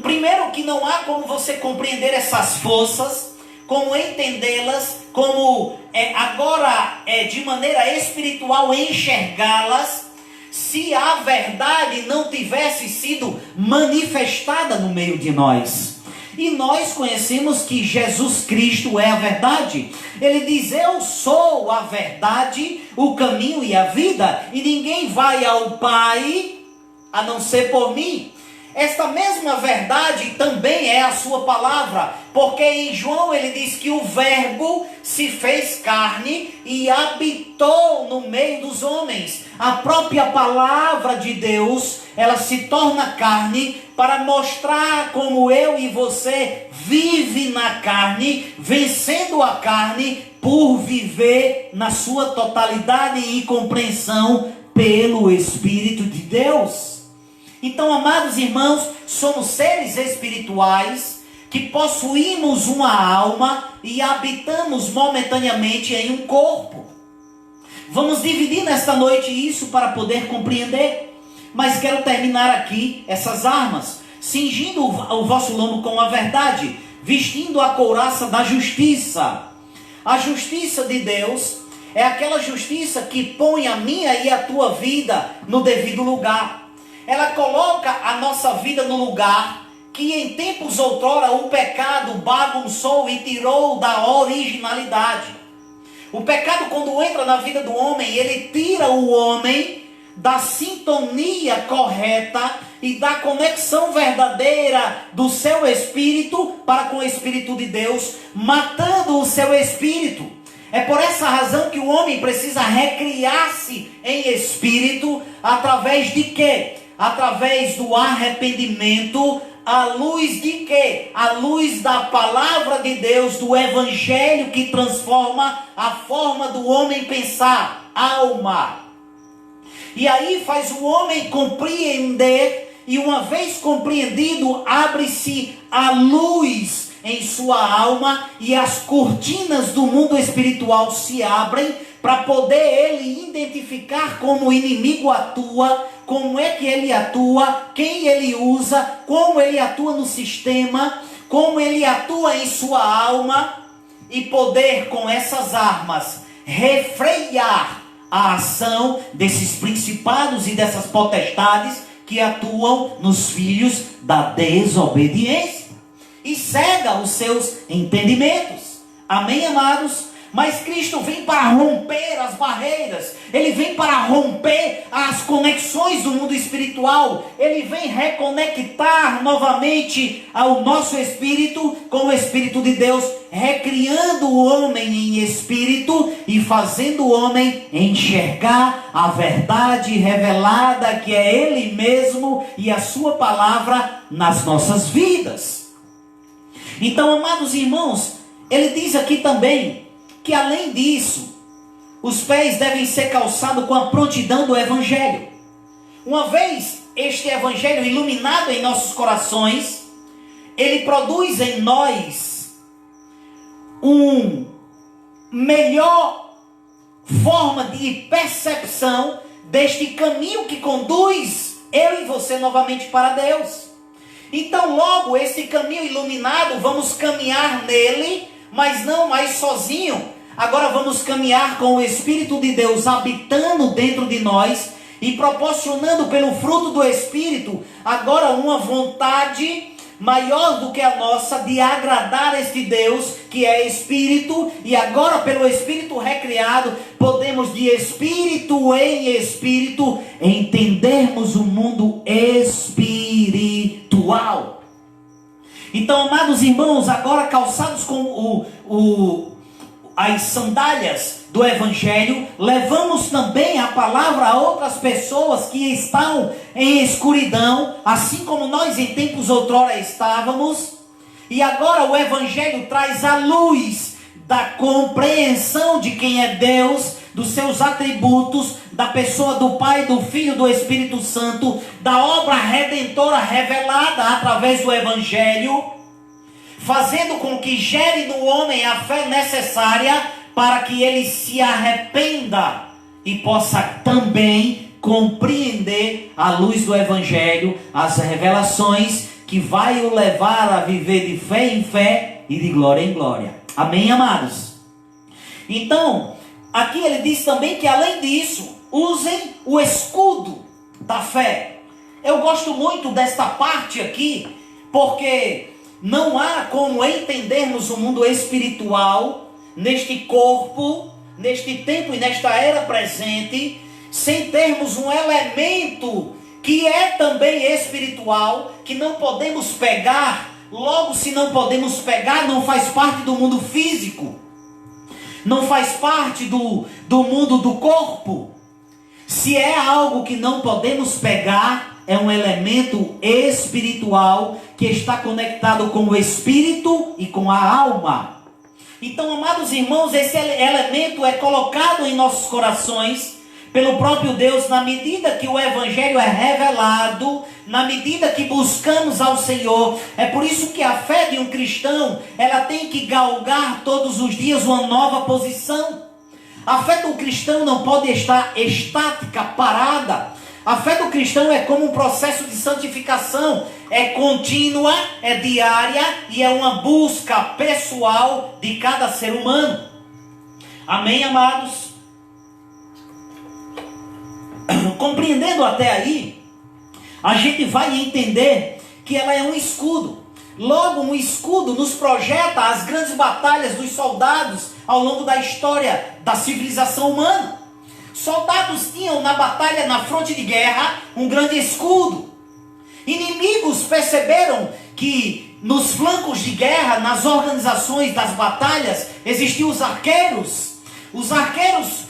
Primeiro, que não há como você compreender essas forças, como entendê-las, como de maneira espiritual enxergá-las, se a verdade não tivesse sido manifestada no meio de nós. E nós conhecemos que Jesus Cristo é a verdade. Ele diz: eu sou a verdade, o caminho e a vida, e ninguém vai ao Pai a não ser por mim. Esta mesma verdade também é a sua palavra, porque em João ele diz que o Verbo se fez carne e habitou no meio dos homens. A própria palavra de Deus, ela se torna carne para mostrar como eu e você vive na carne, vencendo a carne por viver na sua totalidade e compreensão pelo Espírito de Deus. Então, amados irmãos, somos seres espirituais que possuímos uma alma e habitamos momentaneamente em um corpo. Vamos dividir nesta noite isso para poder compreender. Mas quero terminar aqui essas armas, cingindo o vosso lombo com a verdade, vestindo a couraça da justiça. A justiça de Deus é aquela justiça que põe a minha e a tua vida no devido lugar. Ela coloca a nossa vida no lugar que em tempos outrora o pecado bagunçou e tirou da originalidade. O pecado, quando entra na vida do homem, ele tira o homem da sintonia correta e da conexão verdadeira do seu espírito para com o Espírito de Deus, matando o seu espírito. É por essa razão que o homem precisa recriar-se em espírito, através de quê? Através do arrependimento, à luz de quê? À luz da palavra de Deus, do Evangelho que transforma a forma do homem pensar, alma. E aí faz o homem compreender, e uma vez compreendido, abre-se a luz em sua alma, e as cortinas do mundo espiritual se abrem, para poder ele identificar como o inimigo atua, como é que ele atua, quem ele usa, como ele atua no sistema, como ele atua em sua alma, e poder com essas armas refrear a ação desses principados e dessas potestades que atuam nos filhos da desobediência e cega os seus entendimentos. Amém, amados? Mas Cristo vem para romper as barreiras, Ele vem para romper as conexões do mundo espiritual, Ele vem reconectar novamente ao nosso espírito com o Espírito de Deus, recriando o homem em espírito e fazendo o homem enxergar a verdade revelada que é Ele mesmo e a sua palavra nas nossas vidas. Então, amados irmãos, Ele diz aqui também que além disso, os pés devem ser calçados com a prontidão do Evangelho. Uma vez este evangelho iluminado em nossos corações, ele produz em nós um melhor forma de percepção deste caminho que conduz eu e você novamente para Deus. Então logo esse caminho iluminado, vamos caminhar nele, mas não mais sozinho. Agora vamos caminhar com o Espírito de Deus habitando dentro de nós e proporcionando pelo fruto do Espírito agora uma vontade maior do que a nossa de agradar este Deus que é Espírito, e agora pelo Espírito recriado podemos de Espírito em Espírito entendermos o mundo espiritual. Então, amados irmãos, agora calçados com as sandálias do Evangelho, levamos também a palavra a outras pessoas que estão em escuridão, assim como nós em tempos outrora estávamos, e agora o Evangelho traz a luz da compreensão de quem é Deus, dos seus atributos, da pessoa do Pai, do Filho, do Espírito Santo, da obra redentora revelada através do Evangelho, fazendo com que gere no homem a fé necessária para que ele se arrependa e possa também compreender à luz do Evangelho as revelações que vai o levar a viver de fé em fé e de glória em glória. Amém, amados? Então, aqui ele diz também que além disso, usem o escudo da fé. Eu gosto muito desta parte aqui, porque não há como entendermos o mundo espiritual neste corpo, neste tempo e nesta era presente, sem termos um elemento que é também espiritual, que não podemos pegar. Logo, se não podemos pegar, não faz parte do mundo físico, não faz parte do mundo do corpo. Se é algo que não podemos pegar, é um elemento espiritual que está conectado com o espírito e com a alma. Então, amados irmãos, esse elemento é colocado em nossos corações pelo próprio Deus na medida que o Evangelho é revelado, na medida que buscamos ao Senhor. É por isso que a fé de um cristão, ela tem que galgar todos os dias uma nova posição. A fé do cristão não pode estar estática, parada. A fé do cristão é como um processo de santificação. É contínua, é diária e é uma busca pessoal de cada ser humano. Amém, amados? Compreendendo até aí, a gente vai entender que ela é um escudo. Logo, um escudo nos projeta as grandes batalhas dos soldados ao longo da história da civilização humana. Soldados tinham na batalha, na fronte de guerra, um grande escudo. Inimigos perceberam que nos flancos de guerra, nas organizações das batalhas, existiam os arqueiros. Os arqueiros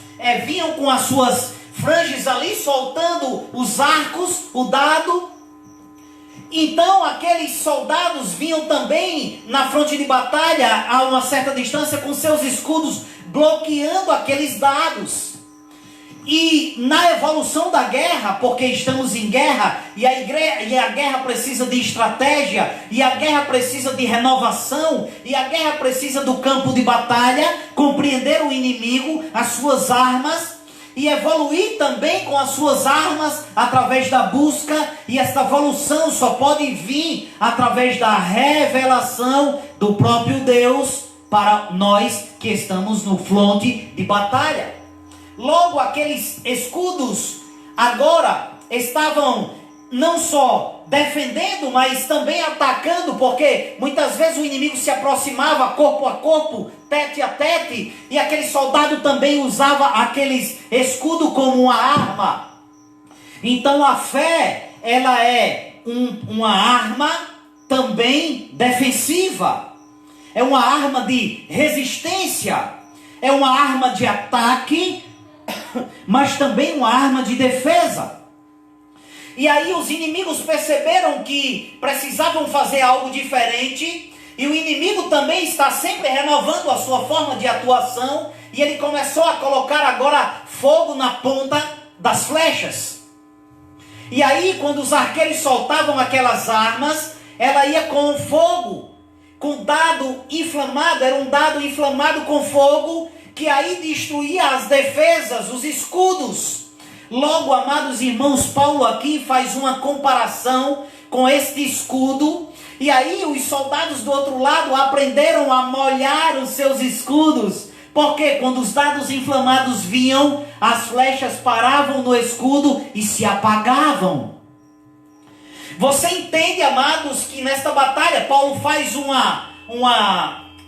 vinham com as suas franges ali, soltando os arcos, o dado. Então aqueles soldados vinham também na fronte de batalha, a uma certa distância, com seus escudos, bloqueando aqueles dados. E na evolução da guerra, porque estamos em guerra, e a guerra precisa de estratégia, e a guerra precisa de renovação, e a guerra precisa do campo de batalha, compreender o inimigo, as suas armas, e evoluir também com as suas armas através da busca. E esta evolução só pode vir através da revelação do próprio Deus para nós que estamos no fronte de batalha. Logo, aqueles escudos agora estavam não só defendendo, mas também atacando, porque muitas vezes o inimigo se aproximava corpo a corpo, tete a tete, e aquele soldado também usava aqueles escudos como uma arma. Então a fé, ela é uma arma também defensiva, é uma arma de resistência, é uma arma de ataque, mas também uma arma de defesa. E aí os inimigos perceberam que precisavam fazer algo diferente, e o inimigo também está sempre renovando a sua forma de atuação, e ele começou a colocar agora fogo na ponta das flechas. E aí, quando os arqueiros soltavam aquelas armas, ela ia com fogo, com dado inflamado, era um dado inflamado com fogo, que aí destruía as defesas, os escudos. Logo, amados irmãos, Paulo aqui faz uma comparação com este escudo. E aí os soldados do outro lado aprenderam a molhar os seus escudos. Porque quando os dados inflamados vinham, as flechas paravam no escudo e se apagavam. Você entende, amados, que nesta batalha Paulo faz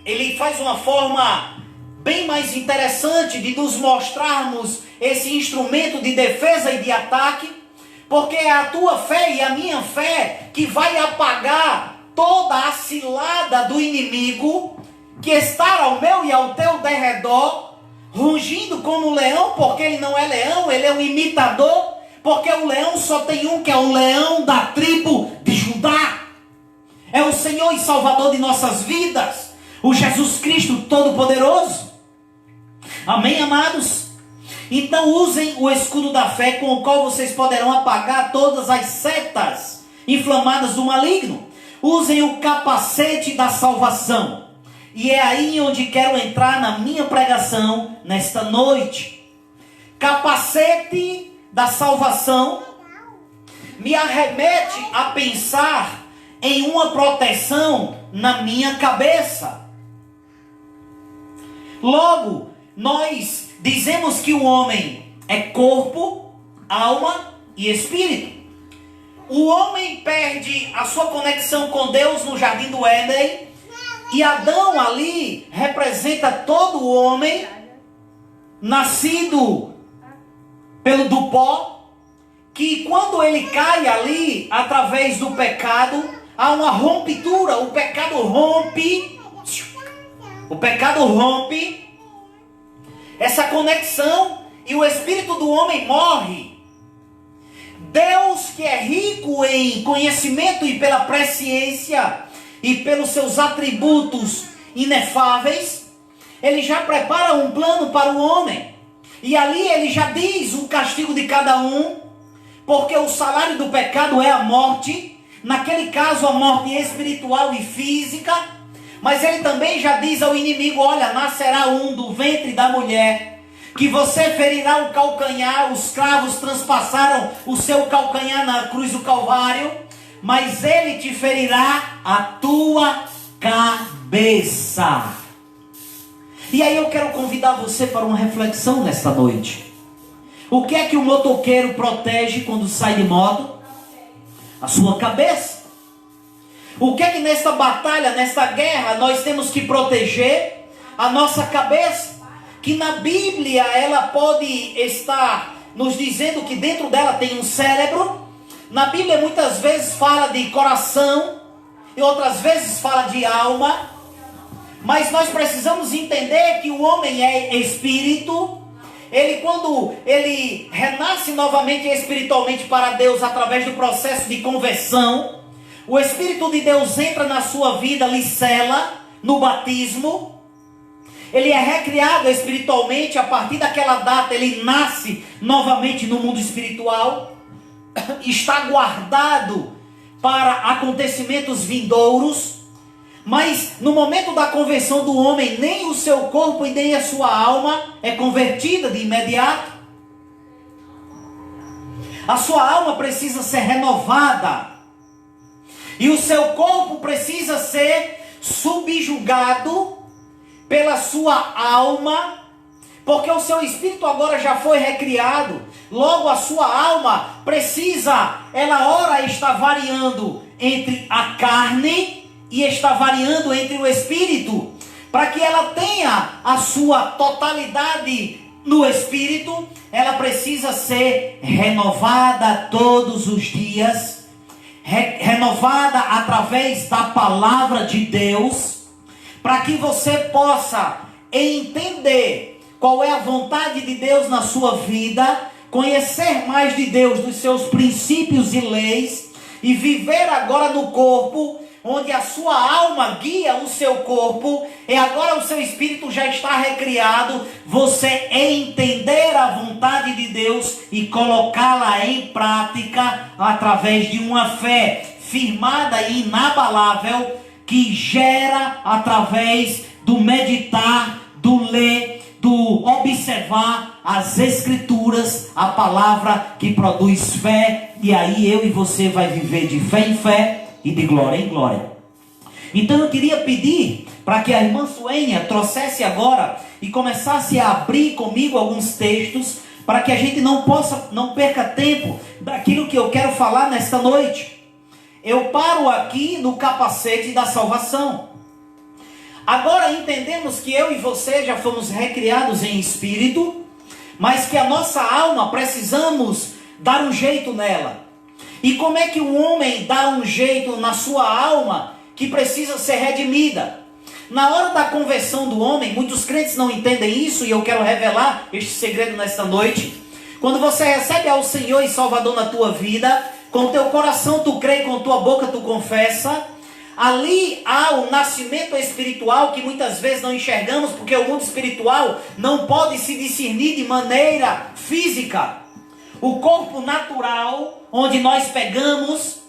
ele faz uma forma bem mais interessante de nos mostrarmos esse instrumento de defesa e de ataque, porque é a tua fé e a minha fé que vai apagar toda a cilada do inimigo que está ao meu e ao teu derredor, rugindo como um leão, porque ele não é leão, ele é um imitador, porque o leão só tem um, que é o leão da tribo de Judá. É o Senhor e Salvador de nossas vidas, o Jesus Cristo Todo-Poderoso. Amém, amados? Então usem o escudo da fé, com o qual vocês poderão apagar todas as setas inflamadas do maligno. Usem o capacete da salvação. E é aí onde quero entrar na minha pregação nesta noite. Capacete da salvação me arremete a pensar em uma proteção na minha cabeça. Logo, nós dizemos que o homem é corpo, alma e espírito. O homem perde a sua conexão com Deus no jardim do Éden. E Adão ali representa todo o homem nascido do pó, que quando ele cai ali através do pecado, há uma rompitura, o pecado rompe essa conexão e o espírito do homem morre. Deus, que é rico em conhecimento e pela presciência e pelos seus atributos inefáveis, ele já prepara um plano para o homem. E ali ele já diz o castigo de cada um, porque o salário do pecado é a morte, naquele caso a morte espiritual e física, mas ele também já diz ao inimigo: olha, nascerá um do ventre da mulher, que você ferirá o calcanhar. Os cravos transpassaram o seu calcanhar na cruz do Calvário, mas ele te ferirá a tua cabeça. E aí eu quero convidar você para uma reflexão nesta noite. O que é que o motoqueiro protege quando sai de moto? A sua cabeça. O que é que nesta batalha, nesta guerra, nós temos que proteger? A nossa cabeça. Que na Bíblia ela pode estar nos dizendo que dentro dela tem um cérebro. Na Bíblia muitas vezes fala de coração e outras vezes fala de alma. Mas nós precisamos entender que o homem é espírito. Ele, quando ele renasce novamente espiritualmente para Deus através do processo de conversão, o Espírito de Deus entra na sua vida, lhe sela no batismo. Ele é recriado espiritualmente. A partir daquela data ele nasce novamente no mundo espiritual. Está guardado para acontecimentos vindouros. Mas no momento da conversão do homem, nem o seu corpo e nem a sua alma é convertida de imediato. A sua alma precisa ser renovada. E o seu corpo precisa ser subjugado pela sua alma, porque o seu espírito agora já foi recriado. Logo a sua alma precisa, ela ora está variando entre a carne e está variando entre o espírito, para que ela tenha a sua totalidade no espírito. Ela precisa ser renovada todos os dias, renovada através da palavra de Deus, para que você possa entender qual é a vontade de Deus na sua vida, conhecer mais de Deus, dos seus princípios e leis, e viver agora no corpo onde a sua alma guia o seu corpo, e agora o seu espírito já está recriado, você entender a vontade de Deus e colocá-la em prática através de uma fé firmada e inabalável, que gera através do meditar, do ler, do observar as Escrituras, a palavra que produz fé, e aí eu e você vai viver de fé em fé e de glória em glória. Então eu queria pedir para que a irmã Suênia trouxesse agora e começasse a abrir comigo alguns textos, para que a gente não perca tempo daquilo que eu quero falar nesta noite. Eu paro aqui no capacete da salvação. Agora entendemos que eu e você já fomos recriados em espírito, mas que a nossa alma precisamos dar um jeito nela. E como é que o homem dá um jeito na sua alma que precisa ser redimida? Na hora da conversão do homem, muitos crentes não entendem isso, e eu quero revelar este segredo nesta noite. Quando você recebe ao Senhor e Salvador na tua vida, com o teu coração tu crê, com tua boca tu confessa, ali há o nascimento espiritual que muitas vezes não enxergamos, porque o mundo espiritual não pode se discernir de maneira física. O corpo natural, onde nós pegamos,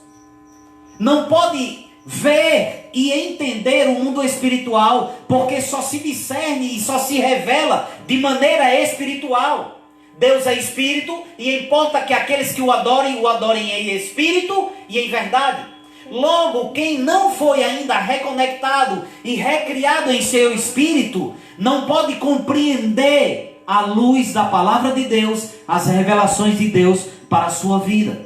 não pode ver e entender o mundo espiritual, porque só se discerne e só se revela de maneira espiritual. Deus é espírito, e importa que aqueles que o adorem em espírito e em verdade. Logo, quem não foi ainda reconectado e recriado em seu espírito, não pode compreender à luz da palavra de Deus, as revelações de Deus para a sua vida.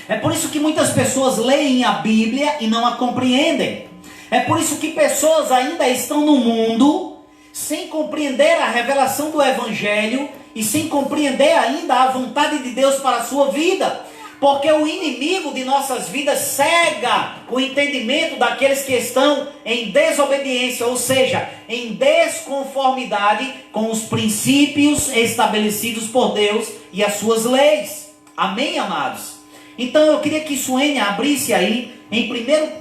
É por isso que muitas pessoas leem a Bíblia e não a compreendem. É por isso que pessoas ainda estão no mundo sem compreender a revelação do Evangelho e sem compreender ainda a vontade de Deus para a sua vida. Porque o inimigo de nossas vidas cega o entendimento daqueles que estão em desobediência, ou seja, em desconformidade com os princípios estabelecidos por Deus e as suas leis. Amém, amados? Então eu queria que Suênia abrisse aí em 1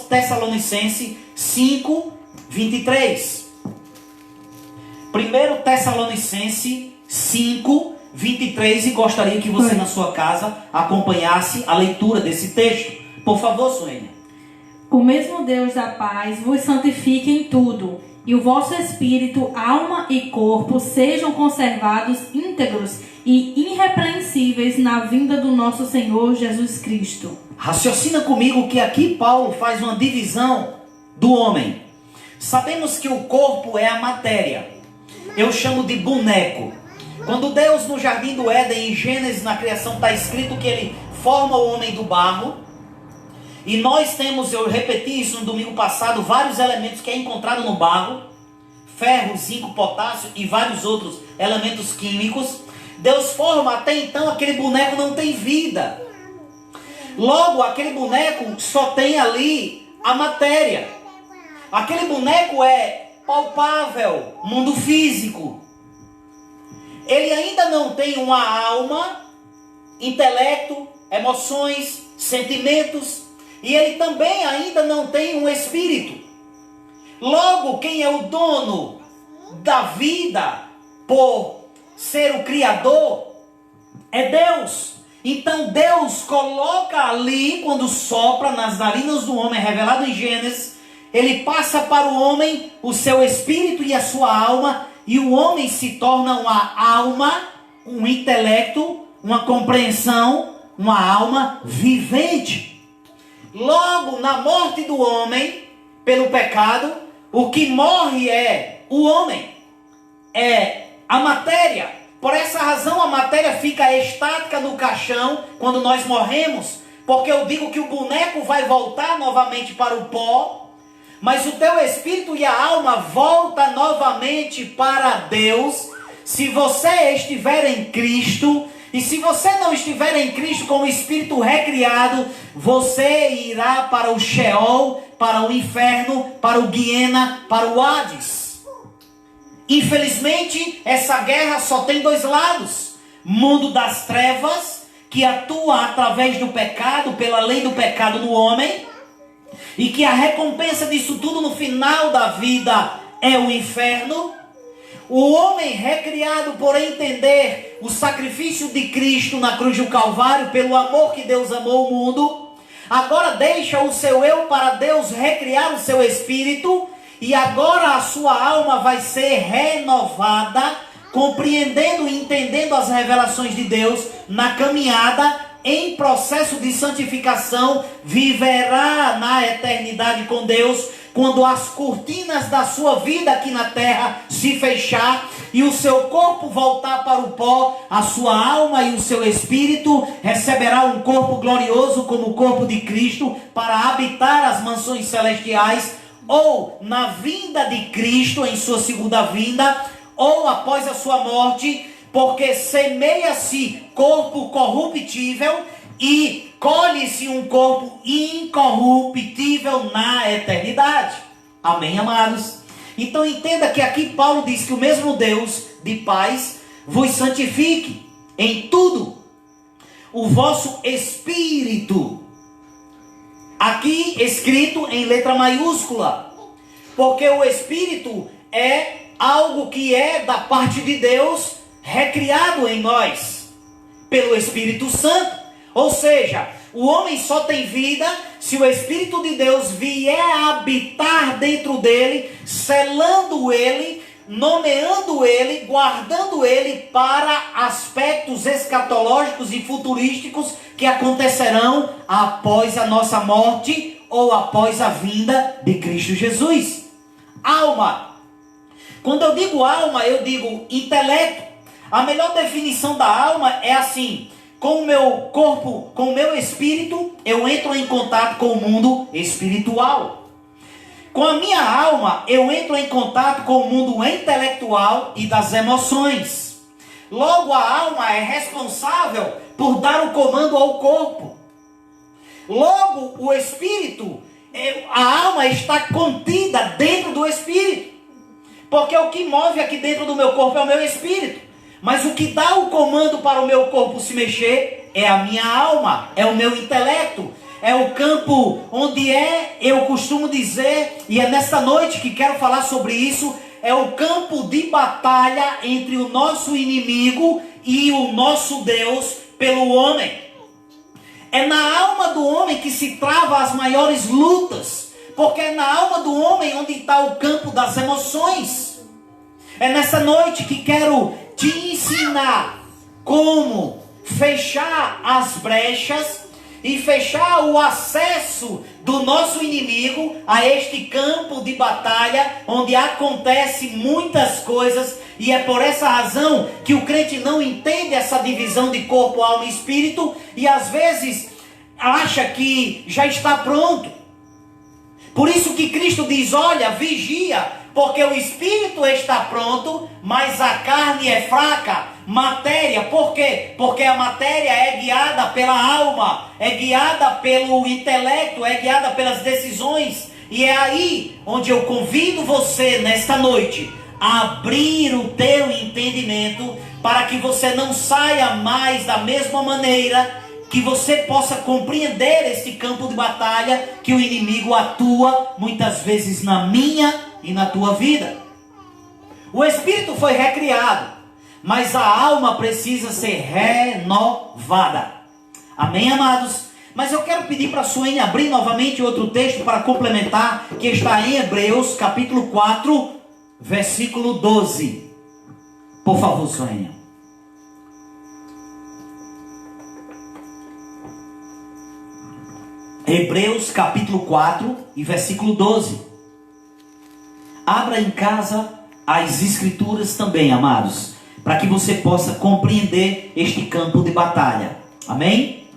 Tessalonicenses 5, 23. 1 Tessalonicenses 5, 23, e gostaria que você na sua casa acompanhasse a leitura desse texto. Por favor, Suênia. O mesmo Deus da paz vos santifique em tudo, e o vosso espírito, alma e corpo sejam conservados íntegros e irrepreensíveis na vinda do nosso Senhor Jesus Cristo. Raciocina comigo que aqui Paulo faz uma divisão do homem. Sabemos que o corpo é a matéria. Eu chamo de boneco. Quando Deus no jardim do Éden, em Gênesis, na criação, está escrito que ele forma o homem do barro. E nós temos, eu repeti isso no domingo passado, vários elementos que é encontrado no barro. Ferro, zinco, potássio e vários outros elementos químicos. Deus forma, até então aquele boneco não tem vida. Logo, aquele boneco só tem ali a matéria. Aquele boneco é palpável, mundo físico. Ele ainda não tem uma alma, intelecto, emoções, sentimentos, e ele também ainda não tem um espírito. Logo, quem é o dono da vida, por ser o Criador, é Deus. Então Deus coloca ali, quando sopra nas narinas do homem, revelado em Gênesis, ele passa para o homem o seu espírito e a sua alma, e o homem se torna uma alma, um intelecto, uma compreensão, uma alma vivente. Logo, na morte do homem, pelo pecado, o que morre é o homem, é a matéria. Por essa razão a matéria fica estática no caixão quando nós morremos, porque eu digo que o boneco vai voltar novamente para o pó, mas o teu espírito e a alma volta novamente para Deus, se você estiver em Cristo. E se você não estiver em Cristo com o espírito recriado, você irá para o Sheol, para o inferno, para o Guiena, para o Hades. Infelizmente, essa guerra só tem dois lados. Mundo das trevas, que atua através do pecado, pela lei do pecado no homem, e que a recompensa disso tudo no final da vida é o inferno, o homem recriado por entender o sacrifício de Cristo na cruz do Calvário, pelo amor que Deus amou o mundo, agora deixa o seu eu para Deus recriar o seu espírito, e agora a sua alma vai ser renovada, compreendendo e entendendo as revelações de Deus na caminhada, em processo de santificação, viverá na eternidade com Deus, quando as cortinas da sua vida aqui na terra se fechar e o seu corpo voltar para o pó, a sua alma e o seu espírito receberá um corpo glorioso como o corpo de Cristo para habitar as mansões celestiais, ou na vinda de Cristo em sua segunda vinda, ou após a sua morte, porque semeia-se corpo corruptível e colhe-se um corpo incorruptível na eternidade. Amém, amados? Então entenda que aqui Paulo diz que o mesmo Deus de paz vos santifique em tudo, o vosso espírito. Aqui escrito em letra maiúscula, porque o espírito é algo que é da parte de Deus, recriado em nós pelo Espírito Santo. Ou seja, o homem só tem vida se o Espírito de Deus vier a habitar dentro dele, selando ele, nomeando ele, guardando ele para aspectos escatológicos e futurísticos que acontecerão após a nossa morte ou após a vinda de Cristo Jesus. Alma. Quando eu digo alma, eu digo intelecto. A melhor definição da alma é assim: com o meu corpo, com o meu espírito, eu entro em contato com o mundo espiritual. Com a minha alma, eu entro em contato com o mundo intelectual e das emoções. Logo, a alma é responsável por dar o comando ao corpo. Logo, o espírito, a alma está contida dentro do espírito. Porque o que move aqui dentro do meu corpo é o meu espírito. Mas o que dá o comando para o meu corpo se mexer é a minha alma, é o meu intelecto, é o campo onde eu costumo dizer, e é nesta noite que quero falar sobre isso, é o campo de batalha entre o nosso inimigo e o nosso Deus pelo homem. É na alma do homem que se trava as maiores lutas, porque é na alma do homem onde está o campo das emoções. É nessa noite que quero te ensinar como fechar as brechas e fechar o acesso do nosso inimigo a este campo de batalha onde acontece muitas coisas, e é por essa razão que o crente não entende essa divisão de corpo, alma e espírito, e às vezes acha que já está pronto. Por isso que Cristo diz: olha, vigia, porque o espírito está pronto, mas a carne é fraca. Matéria, por quê? Porque a matéria é guiada pela alma, é guiada pelo intelecto, é guiada pelas decisões. E é aí onde eu convido você nesta noite a abrir o teu entendimento, para que você não saia mais da mesma maneira, que você possa compreender este campo de batalha que o inimigo atua muitas vezes na minha e na tua vida. O espírito foi recriado, mas a alma precisa ser renovada. Amém, amados? Mas eu quero pedir para a Suene abrir novamente outro texto para complementar, que está em Hebreus capítulo 4, versículo 12. Por favor, Suene. Hebreus capítulo 4 e versículo 12. Abra em casa as escrituras também, amados, para que você possa compreender este campo de batalha. Amém?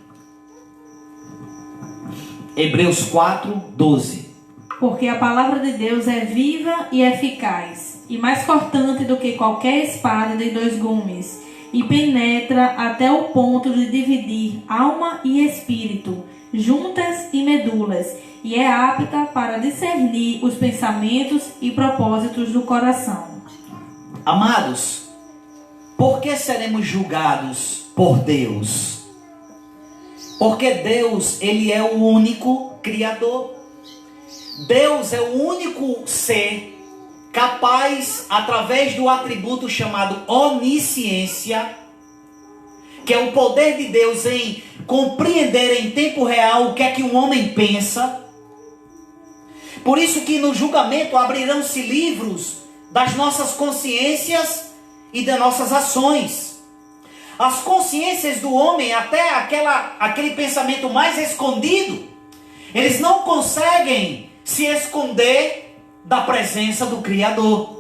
Hebreus 4, 12. Porque a palavra de Deus é viva e eficaz, e mais cortante do que qualquer espada de 2 gumes, e penetra até o ponto de dividir alma e espírito, juntas e medulas, e é apta para discernir os pensamentos e propósitos do coração. Amados, por que seremos julgados por Deus? Porque Deus, Ele é o único Criador. Deus é o único ser capaz, através do atributo chamado onisciência, que é o poder de Deus em compreender em tempo real o que é que um homem pensa. Por isso que no julgamento abrirão-se livros das nossas consciências e das nossas ações. As consciências do homem, até aquele pensamento mais escondido, eles não conseguem se esconder da presença do Criador.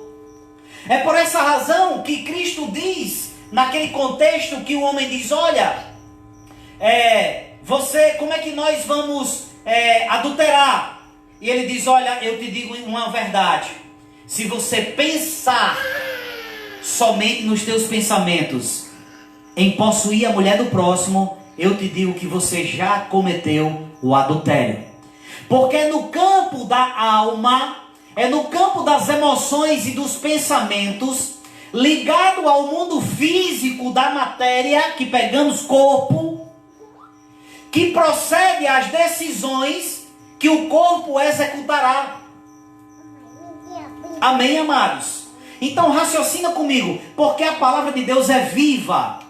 É por essa razão que Cristo diz, naquele contexto que o homem diz, olha, como é que nós vamos adulterar? E ele diz, olha, eu te digo uma verdade. Se você pensar somente nos teus pensamentos em possuir a mulher do próximo, eu te digo que você já cometeu o adultério. Porque no campo da alma, no campo das emoções e dos pensamentos, ligado ao mundo físico da matéria, que pegamos corpo, que procede às decisões que o corpo executará. Amém, amados? Então raciocina comigo, porque a palavra de Deus é viva.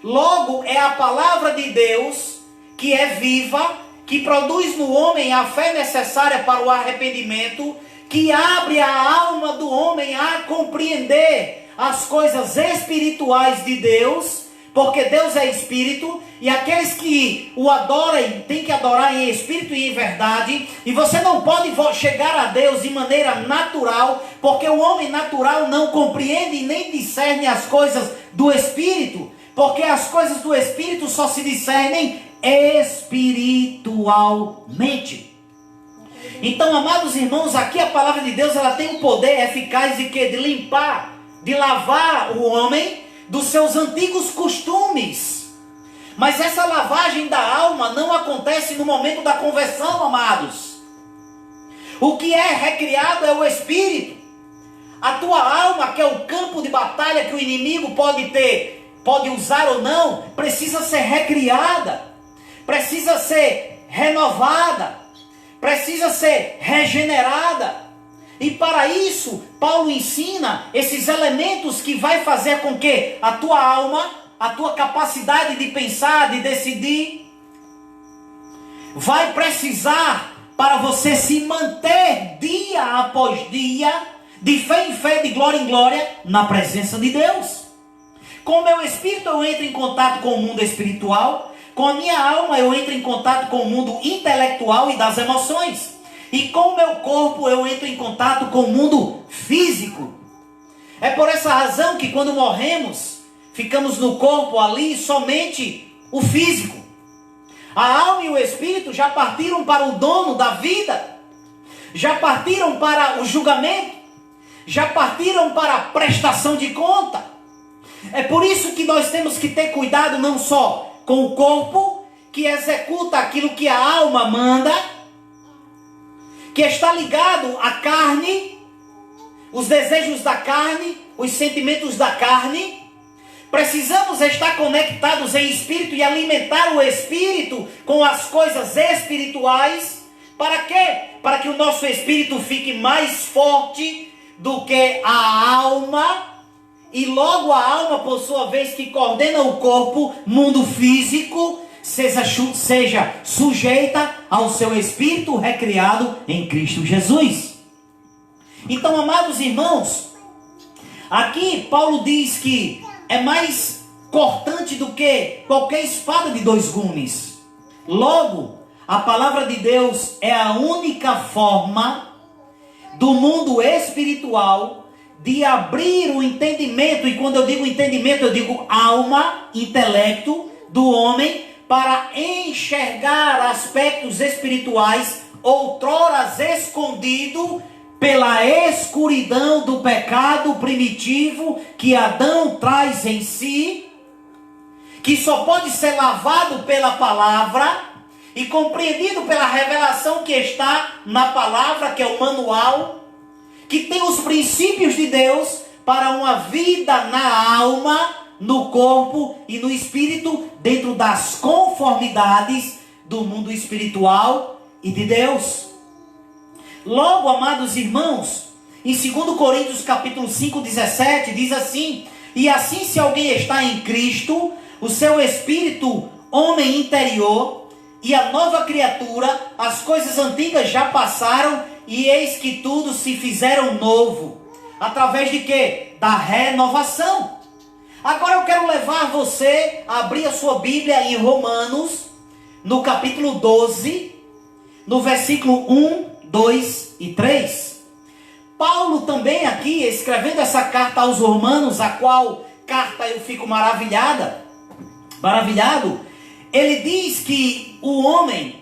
Logo, é a palavra de Deus que é viva, que produz no homem a fé necessária para o arrependimento, que abre a alma do homem a compreender as coisas espirituais de Deus, porque Deus é espírito, e aqueles que o adorem têm que adorar em espírito e em verdade, e você não pode chegar a Deus de maneira natural, porque o homem natural não compreende e nem discerne as coisas do espírito, porque as coisas do espírito só se discernem espiritualmente. Então, amados irmãos, aqui a palavra de Deus, ela tem um poder eficaz de quê? De limpar, de lavar o homem dos seus antigos costumes. Mas essa lavagem da alma não acontece no momento da conversão, amados. O que é recriado é o espírito. A tua alma, que é o campo de batalha que o inimigo pode usar ou não, precisa ser recriada, precisa ser renovada, precisa ser regenerada. E para isso, Paulo ensina esses elementos que vai fazer com que a tua alma, a tua capacidade de pensar, de decidir, vai precisar para você se manter dia após dia, de fé em fé, de glória em glória, na presença de Deus. Com o meu espírito eu entro em contato com o mundo espiritual, com a minha alma eu entro em contato com o mundo intelectual e das emoções. E com o meu corpo eu entro em contato com o mundo físico. É por essa razão que quando morremos, ficamos no corpo ali somente o físico. A alma e o espírito já partiram para o dono da vida, já partiram para o julgamento, já partiram para a prestação de conta. É por isso que nós temos que ter cuidado não só com o corpo, que executa aquilo que a alma manda, que está ligado à carne, os desejos da carne, os sentimentos da carne. Precisamos estar conectados em espírito e alimentar o espírito com as coisas espirituais. Para quê? Para que o nosso espírito fique mais forte do que a alma. E logo a alma, por sua vez, que coordena o corpo, mundo físico, seja sujeita ao seu espírito recriado em Cristo Jesus. Então, amados irmãos, aqui Paulo diz que é mais cortante do que qualquer espada de dois gumes. Logo, a palavra de Deus é a única forma do mundo espiritual de abrir o entendimento, e quando eu digo entendimento, eu digo alma, intelecto do homem, para enxergar aspectos espirituais outroras escondidos pela escuridão do pecado primitivo que Adão traz em si, que só pode ser lavado pela palavra e compreendido pela revelação que está na palavra, que é o manual, que tem os princípios de Deus para uma vida na alma, no corpo e no espírito, dentro das conformidades do mundo espiritual e de Deus. Logo, amados irmãos, em 2 Coríntios capítulo 5, 17, diz assim: e assim, se alguém está em Cristo, o seu espírito, homem interior, e a nova criatura, as coisas antigas já passaram, e eis que tudo se fizeram novo. Através de quê? Da renovação. Agora eu quero levar você a abrir a sua Bíblia em Romanos, no capítulo 12, no versículo 1, 2 e 3. Paulo também aqui, escrevendo essa carta aos Romanos, a qual carta eu fico maravilhado, ele diz que o homem,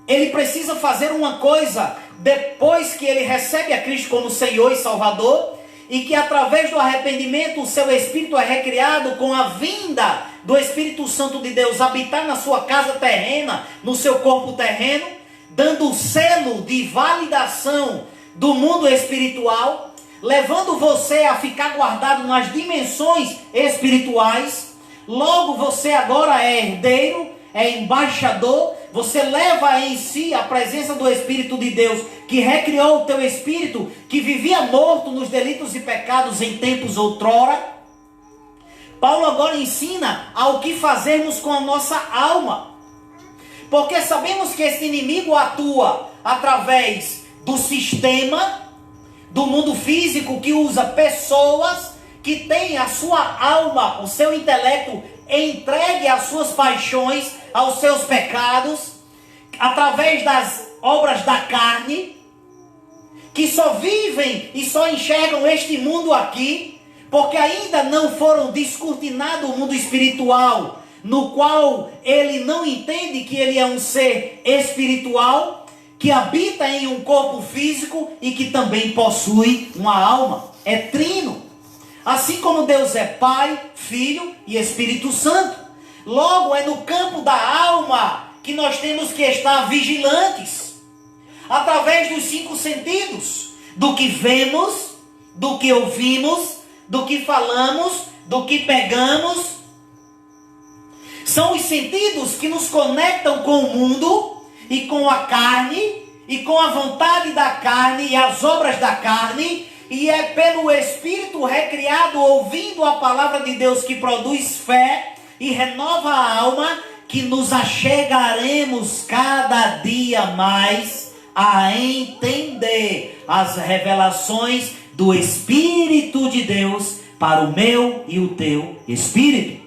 ele precisa fazer uma coisa depois que ele recebe a Cristo como Senhor e Salvador, e que através do arrependimento o seu espírito é recriado com a vinda do Espírito Santo de Deus habitar na sua casa terrena, no seu corpo terreno, dando o selo de validação do mundo espiritual, levando você a ficar guardado nas dimensões espirituais. Logo você agora é herdeiro, é embaixador, você leva em si a presença do Espírito de Deus, que recriou o teu espírito, que vivia morto nos delitos e pecados em tempos outrora. Paulo agora ensina ao que fazermos com a nossa alma, porque sabemos que esse inimigo atua através do sistema, do mundo físico, que usa pessoas que têm a sua alma, o seu intelecto entregue às suas paixões, aos seus pecados, através das obras da carne, que só vivem e só enxergam este mundo aqui, porque ainda não foram descortinados o mundo espiritual, no qual ele não entende que ele é um ser espiritual, que habita em um corpo físico e que também possui uma alma. É trino. Assim como Deus é Pai, Filho e Espírito Santo. Logo, é no campo da alma que nós temos que estar vigilantes, através dos 5 sentidos, do que vemos, do que ouvimos, do que falamos, do que pegamos. São os sentidos que nos conectam com o mundo e com a carne, e com a vontade da carne e as obras da carne, e é pelo Espírito recriado, ouvindo a palavra de Deus, que produz fé e renova a alma, que nos achegaremos cada dia mais a entender as revelações do Espírito de Deus para o meu e o teu espírito.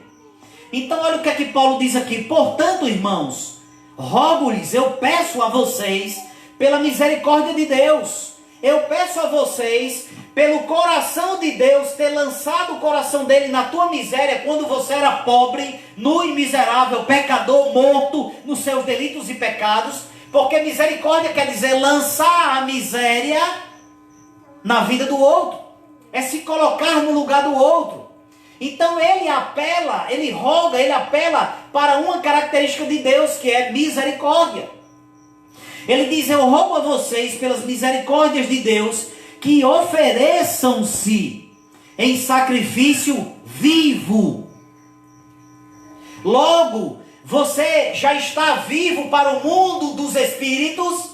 Então olha o que é que Paulo diz aqui: portanto, irmãos, rogo-lhes, eu peço a vocês, pela misericórdia de Deus, eu peço a vocês, pelo coração de Deus, ter lançado o coração dele na tua miséria, quando você era pobre, nu e miserável, pecador, morto nos seus delitos e pecados, porque misericórdia quer dizer lançar a miséria na vida do outro, é se colocar no lugar do outro. Então ele apela, ele roga, ele apela para uma característica de Deus, que é misericórdia. Ele diz: eu rogo a vocês, pelas misericórdias de Deus, que ofereçam-se em sacrifício vivo. Logo, você já está vivo para o mundo dos espíritos,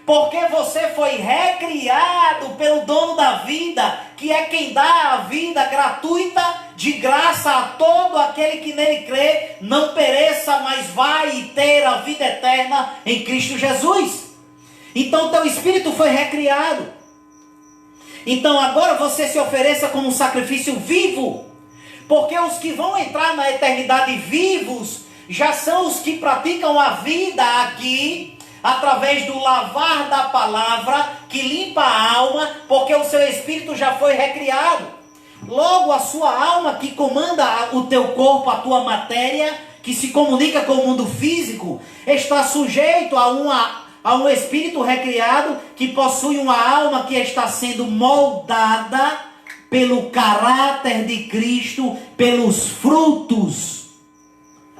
porque você foi recriado pelo dono da vida, que é quem dá a vida gratuita, de graça a todo aquele que nele crê, não pereça, mas vai ter a vida eterna em Cristo Jesus. Então teu espírito foi recriado. Então agora você se ofereça como um sacrifício vivo, porque os que vão entrar na eternidade vivos já são os que praticam a vida aqui, através do lavar da palavra, que limpa a alma, porque o seu espírito já foi recriado. Logo, a sua alma, que comanda o teu corpo, a tua matéria, que se comunica com o mundo físico, está sujeito a um espírito recriado, que possui uma alma que está sendo moldada pelo caráter de Cristo, pelos frutos,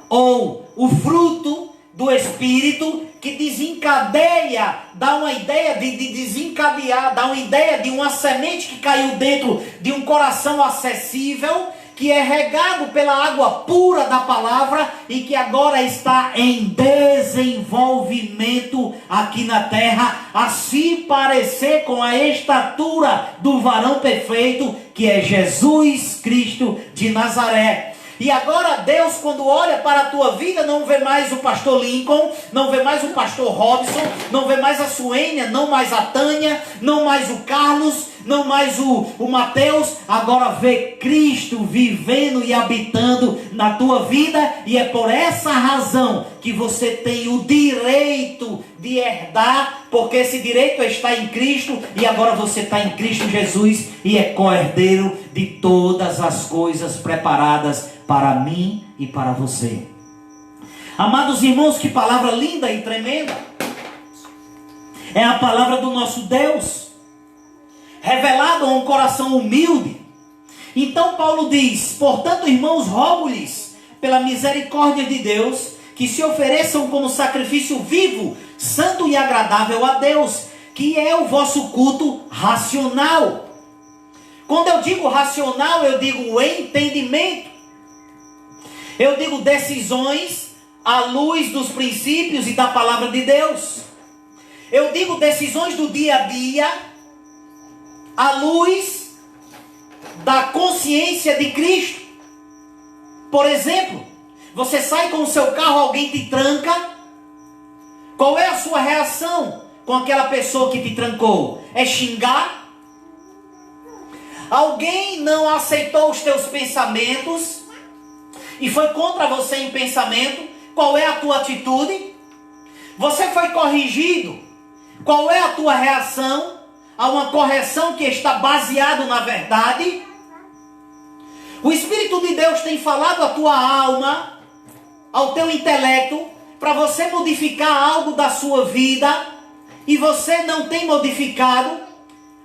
ou o fruto do Espírito, que desencadeia, dá uma ideia de desencadear, dá uma ideia de uma semente que caiu dentro de um coração acessível, que é regado pela água pura da palavra e que agora está em desenvolvimento aqui na terra, a se parecer com a estatura do varão perfeito, que é Jesus Cristo de Nazaré. E agora Deus, quando olha para a tua vida, não vê mais o pastor Lincoln, não vê mais o pastor Robson, não vê mais a Suênia, não mais a Tânia, não mais o Carlos, não mais o Mateus. Agora vê Cristo vivendo e habitando na tua vida. E é por essa razão que você tem o direito de herdar, porque esse direito está em Cristo. E agora você está em Cristo Jesus e é co-herdeiro de todas as coisas preparadas para mim e para você. Amados irmãos, que palavra linda e tremenda. É a palavra do nosso Deus, revelada a um coração humilde. Então Paulo diz: portanto, irmãos, rogo-lhes, pela misericórdia de Deus, que se ofereçam como sacrifício vivo, santo e agradável a Deus, que é o vosso culto racional. Quando eu digo racional, eu digo entendimento. Eu digo decisões à luz dos princípios e da palavra de Deus. Eu digo decisões do dia a dia à luz da consciência de Cristo. Por exemplo, você sai com o seu carro, alguém te tranca. Qual é a sua reação com aquela pessoa que te trancou? É xingar? Alguém não aceitou os teus pensamentos e foi contra você em pensamento? Qual é a tua atitude? Você foi corrigido? Qual é a tua reação a uma correção que está baseado na verdade? O Espírito de Deus tem falado à tua alma, ao teu intelecto, para você modificar algo da sua vida, e você não tem modificado.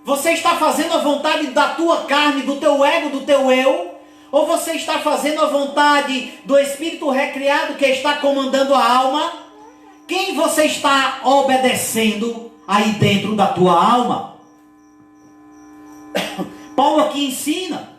Você está fazendo a vontade da tua carne, do teu ego, do teu eu, ou você está fazendo a vontade do Espírito recriado que está comandando a alma? Quem você está obedecendo aí dentro da tua alma? Paulo aqui ensina: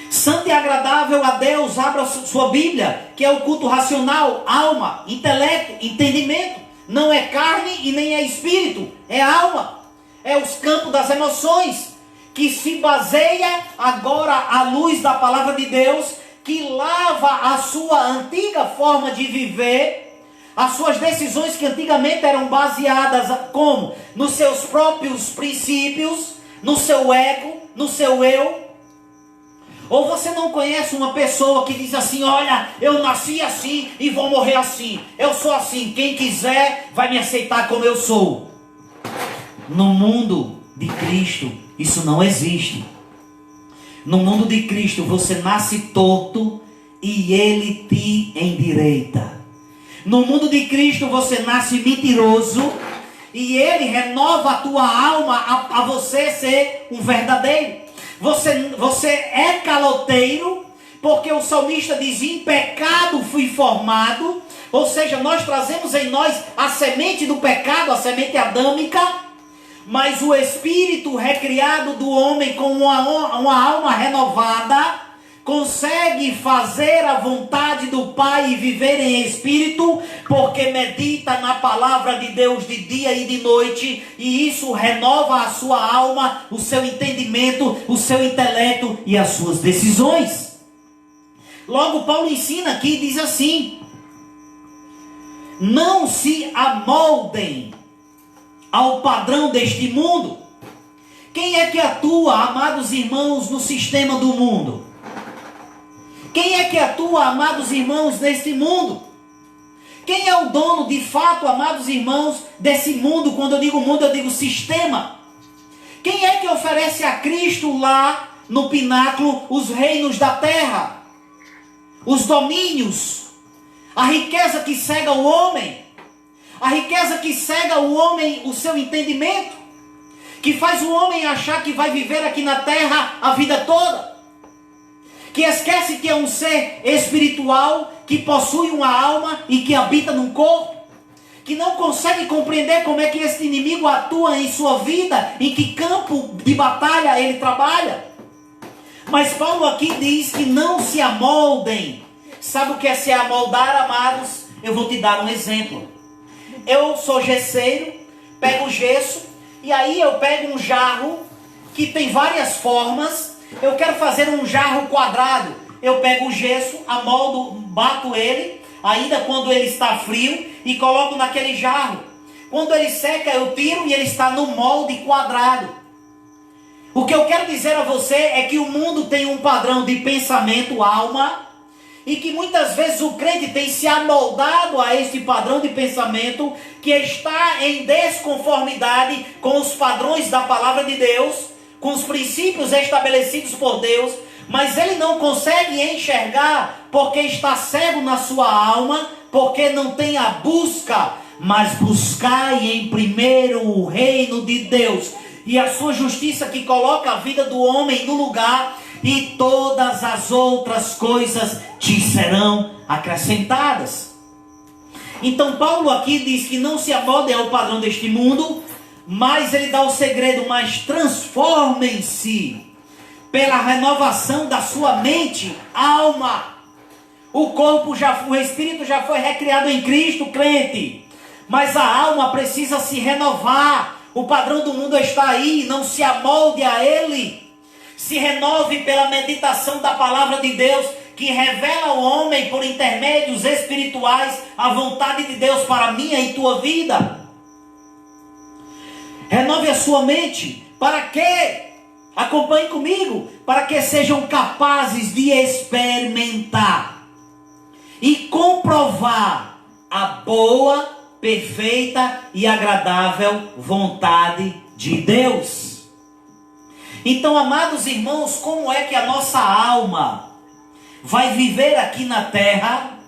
santo e agradável a Deus. Abra sua Bíblia, que é o culto racional, alma, intelecto, entendimento. Não é carne e nem é espírito, é alma. É os campos das emoções, que se baseia agora à luz da palavra de Deus, que lava a sua antiga forma de viver, as suas decisões que antigamente eram baseadas como? Nos seus próprios princípios, no seu ego, no seu eu. Ou você não conhece uma pessoa que diz assim: olha, eu nasci assim e vou morrer assim, eu sou assim, quem quiser vai me aceitar como eu sou. No mundo de Cristo isso não existe. No mundo de Cristo você nasce torto e Ele te endireita. No mundo de Cristo você nasce mentiroso e Ele renova a tua alma a você ser um verdadeiro. Você é caloteiro, porque o salmista diz: em pecado fui formado. Ou seja, nós trazemos em nós a semente do pecado, a semente adâmica. Mas o espírito recriado do homem com uma alma renovada consegue fazer a vontade do Pai e viver em espírito, porque medita na palavra de Deus de dia e de noite, e isso renova a sua alma, o seu entendimento, o seu intelecto e as suas decisões. Logo Paulo ensina aqui e diz assim: não se amoldem ao padrão deste mundo. Quem é que atua, amados irmãos, no sistema do mundo? Quem é que atua, amados irmãos, neste mundo? Quem é o dono, de fato, amados irmãos, desse mundo? Quando eu digo mundo, eu digo sistema. Quem é que oferece a Cristo lá no pináculo os reinos da terra, os domínios, a riqueza que cega o homem? A riqueza que cega o homem, o seu entendimento, que faz o homem achar que vai viver aqui na terra a vida toda, que esquece que é um ser espiritual, que possui uma alma e que habita num corpo, que não consegue compreender como é que esse inimigo atua em sua vida, em que campo de batalha ele trabalha. Mas Paulo aqui diz que não se amoldem. Sabe o que é se amoldar, amados? Eu vou te dar um exemplo. Eu sou gesseiro, pego gesso, e aí eu pego um jarro que tem várias formas. Eu quero fazer um jarro quadrado. Eu pego o gesso, amoldo, bato ele, ainda quando ele está frio, e coloco naquele jarro. Quando ele seca, eu tiro e ele está no molde quadrado. O que eu quero dizer a você é que o mundo tem um padrão de pensamento, alma, e que muitas vezes o crente tem se amoldado a esse padrão de pensamento que está em desconformidade com os padrões da palavra de Deus, com os princípios estabelecidos por Deus, mas ele não consegue enxergar porque está cego na sua alma, porque não tem a busca, mas buscai em primeiro o reino de Deus e a sua justiça, que coloca a vida do homem no lugar, e todas as outras coisas te serão acrescentadas. Então Paulo aqui diz que não se amoldem ao padrão deste mundo, mas ele dá o segredo: mas transformem-se pela renovação da sua mente, alma. O espírito já foi recriado em Cristo, crente, mas a alma precisa se renovar. O padrão do mundo está aí, não se amolde a ele. Se renove pela meditação da palavra de Deus, que revela ao homem por intermédios espirituais a vontade de Deus para a minha e tua vida. Renove a sua mente. Para quê? Acompanhe comigo. Para que sejam capazes de experimentar e comprovar a boa, perfeita e agradável vontade de Deus. Então, amados irmãos, como é que a nossa alma vai viver aqui na terra,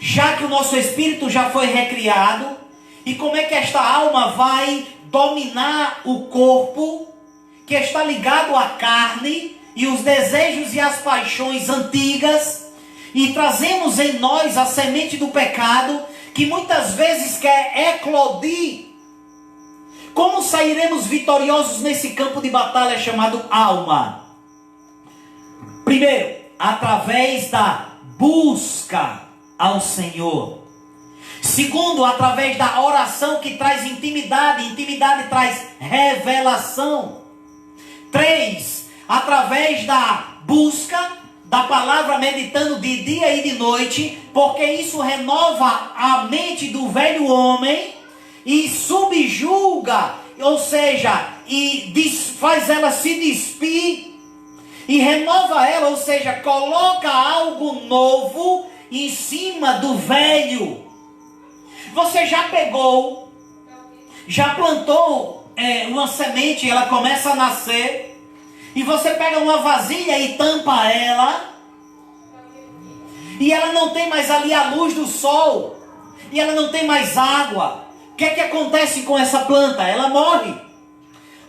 já que o nosso espírito já foi recriado? E como é que esta alma vai dominar o corpo, que está ligado à carne e os desejos e as paixões antigas, e trazemos em nós a semente do pecado, que muitas vezes quer eclodir? Como sairemos vitoriosos nesse campo de batalha chamado alma? Primeiro, através da busca ao Senhor. Segundo, através da oração, que traz intimidade. Intimidade traz revelação. 3, através da busca da palavra, meditando de dia e de noite, porque isso renova a mente do velho homem e subjuga, ou seja, faz ela se despir e renova ela, ou seja, coloca algo novo em cima do velho. Você já pegou, já plantou uma semente, ela começa a nascer, e você pega uma vasilha e tampa ela, e ela não tem mais ali a luz do sol, e ela não tem mais água. O que é que acontece com essa planta? Ela morre.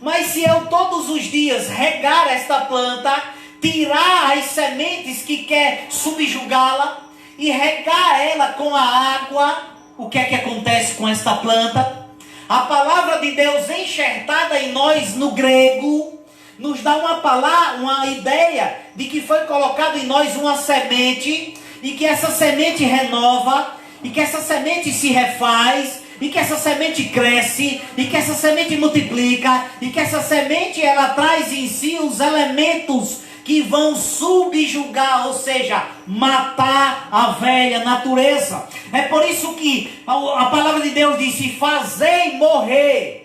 Mas se eu todos os dias regar esta planta, tirar as sementes que quer subjugá-la e regar ela com a água, o que é que acontece com esta planta? A palavra de Deus enxertada em nós no grego nos dá uma ideia de que foi colocado em nós uma semente, e que essa semente renova, e que essa semente se refaz, e que essa semente cresce, e que essa semente multiplica, e que essa semente ela traz em si os elementos que vão subjugar, ou seja, matar a velha natureza. É por isso que a palavra de Deus disse: fazei morrer.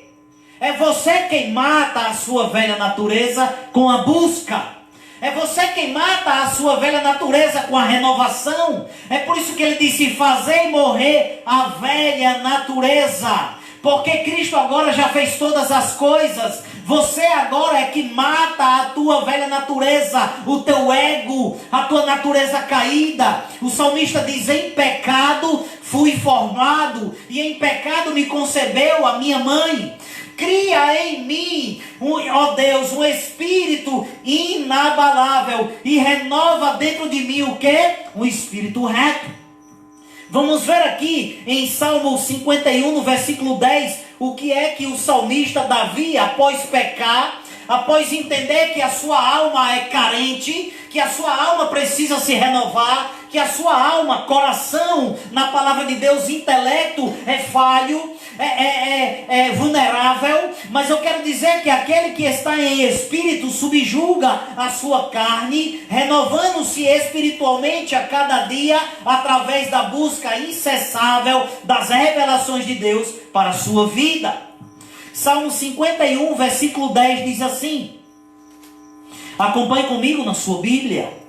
É você quem mata a sua velha natureza com a busca. É você quem mata a sua velha natureza com a renovação. É por isso que ele disse: fazei morrer a velha natureza. Porque Cristo agora já fez todas as coisas. Você agora é que mata a tua velha natureza, o teu ego, a tua natureza caída. O salmista diz: em pecado fui formado, e em pecado me concebeu a minha mãe. Cria em mim, ó Deus, um espírito inabalável, e renova dentro de mim o quê? Um espírito reto. Vamos ver aqui em Salmo 51, no versículo 10, o que é que o salmista Davi, após pecar, após entender que a sua alma é carente, que a sua alma precisa se renovar, que a sua alma, coração, na palavra de Deus, intelecto é falho, é vulnerável, mas eu quero dizer que aquele que está em espírito subjuga a sua carne, renovando-se espiritualmente a cada dia, através da busca incessável das revelações de Deus para a sua vida. Salmo 51, versículo 10 diz assim, acompanhe comigo na sua Bíblia.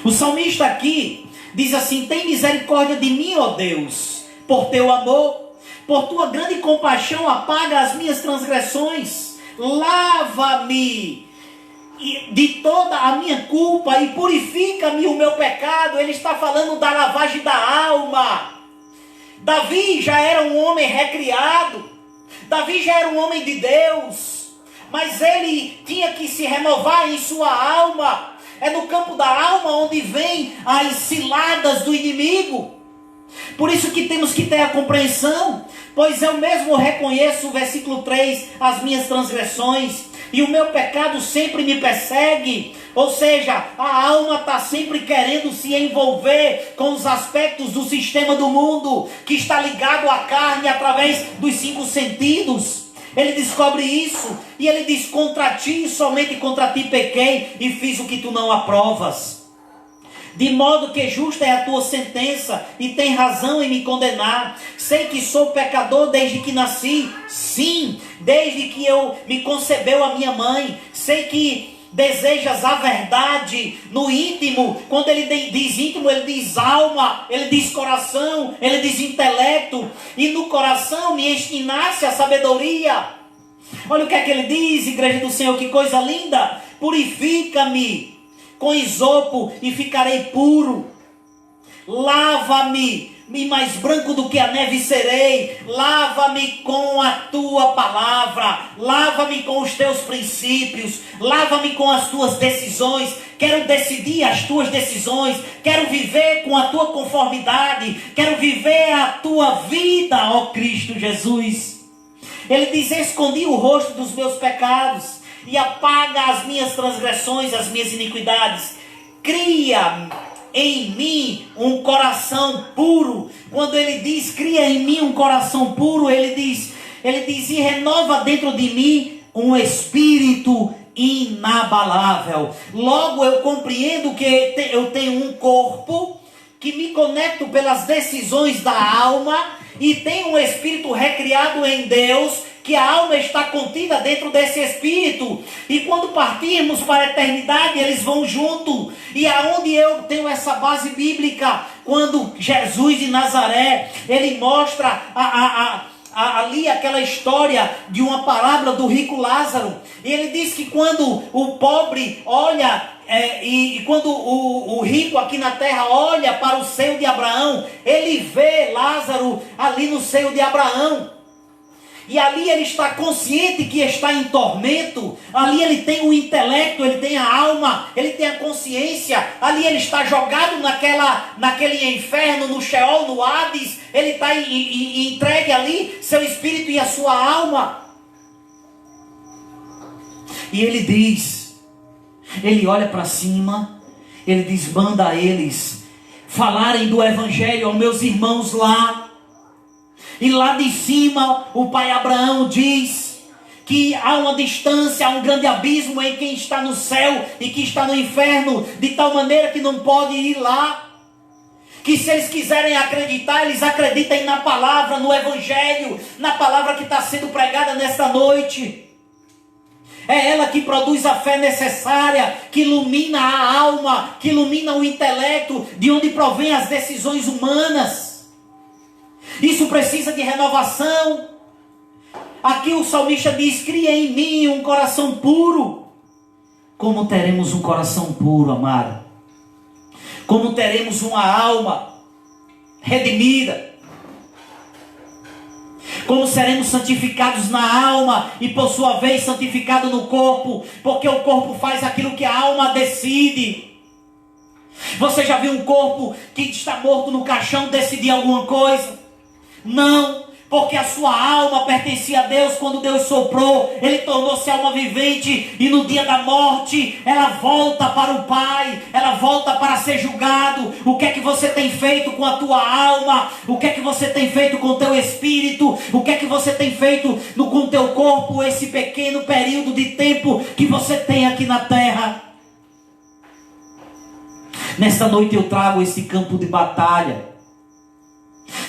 O salmista aqui diz assim: tem misericórdia de mim, ó Deus, por teu amor, por tua grande compaixão, apaga as minhas transgressões, lava-me de toda a minha culpa e purifica-me o meu pecado. Ele está falando da lavagem da alma. Davi já era um homem recriado, Davi já era um homem de Deus, mas ele tinha que se renovar em sua alma. É no campo da alma onde vem as ciladas do inimigo. Por isso que temos que ter a compreensão, pois eu mesmo reconheço, o versículo 3, as minhas transgressões, e o meu pecado sempre me persegue. Ou seja, a alma está sempre querendo se envolver com os aspectos do sistema do mundo, que está ligado à carne através dos 5 sentidos. Ele descobre isso e ele diz: contra ti, somente contra ti pequei e fiz o que tu não aprovas. De modo que justa é a tua sentença e tem razão em me condenar. Sei que sou pecador desde que nasci, sim, desde que eu me concebeu a minha mãe. Sei que desejas a verdade no íntimo. Quando ele diz íntimo, ele diz alma, ele diz coração, ele diz intelecto. E no coração me ensinaste a sabedoria. Olha o que é que ele diz, igreja do Senhor, que coisa linda. Purifica-me com isopo e ficarei puro. Lava-me, e mais branco do que a neve serei. Lava-me com a tua palavra, lava-me com os teus princípios, lava-me com as tuas decisões. Quero decidir as tuas decisões, quero viver com a tua conformidade, quero viver a tua vida, ó Cristo Jesus. Ele diz: escondi o rosto dos meus pecados e apaga as minhas transgressões, as minhas iniquidades. Cria em mim um coração puro. Quando ele diz cria em mim um coração puro, ele diz e renova dentro de mim um espírito inabalável. Logo eu compreendo que eu tenho um corpo que me conecto pelas decisões da alma e tenho um espírito recriado em Deus, que a alma está contida dentro desse espírito. E quando partirmos para a eternidade, eles vão junto. E aonde eu tenho essa base bíblica? Quando Jesus de Nazaré, ele mostra ali aquela história de uma parábola do rico Lázaro. E ele diz que quando o pobre olha, e quando o rico aqui na terra olha para o seio de Abraão, ele vê Lázaro ali no seio de Abraão. E ali ele está consciente que está em tormento. Ali ele tem o intelecto, ele tem a alma, ele tem a consciência. Ali ele está jogado naquele inferno, no Sheol, no Hades. Ele está entregue ali, seu espírito e a sua alma. E ele diz, ele olha para cima, ele diz: manda a eles falarem do evangelho aos meus irmãos lá. E lá de cima, o pai Abraão diz que há uma distância, há um grande abismo em quem está no céu e que está no inferno, de tal maneira que não pode ir lá. Que se eles quiserem acreditar, eles acreditem na palavra, no evangelho, na palavra que está sendo pregada nesta noite. É ela que produz a fé necessária, que ilumina a alma, que ilumina o intelecto, de onde provém as decisões humanas. Isso precisa de renovação. Aqui o salmista diz: cria em mim um coração puro. Como teremos um coração puro, amado? Como teremos uma alma redimida? Como seremos santificados na alma e por sua vez santificados no corpo? Porque o corpo faz aquilo que a alma decide. Você já viu um corpo que está morto no caixão decidir alguma coisa? Não, Porque a sua alma pertencia a Deus. Quando Deus soprou, Ele tornou-se alma vivente. E no dia da morte, ela volta para o Pai. Ela volta para ser julgado. O que é que você tem feito com a tua alma? O que é que você tem feito com o teu espírito? O que é que você tem feito com o teu corpo? Esse pequeno período de tempo que você tem aqui na terra. Nesta noite eu trago esse campo de batalha.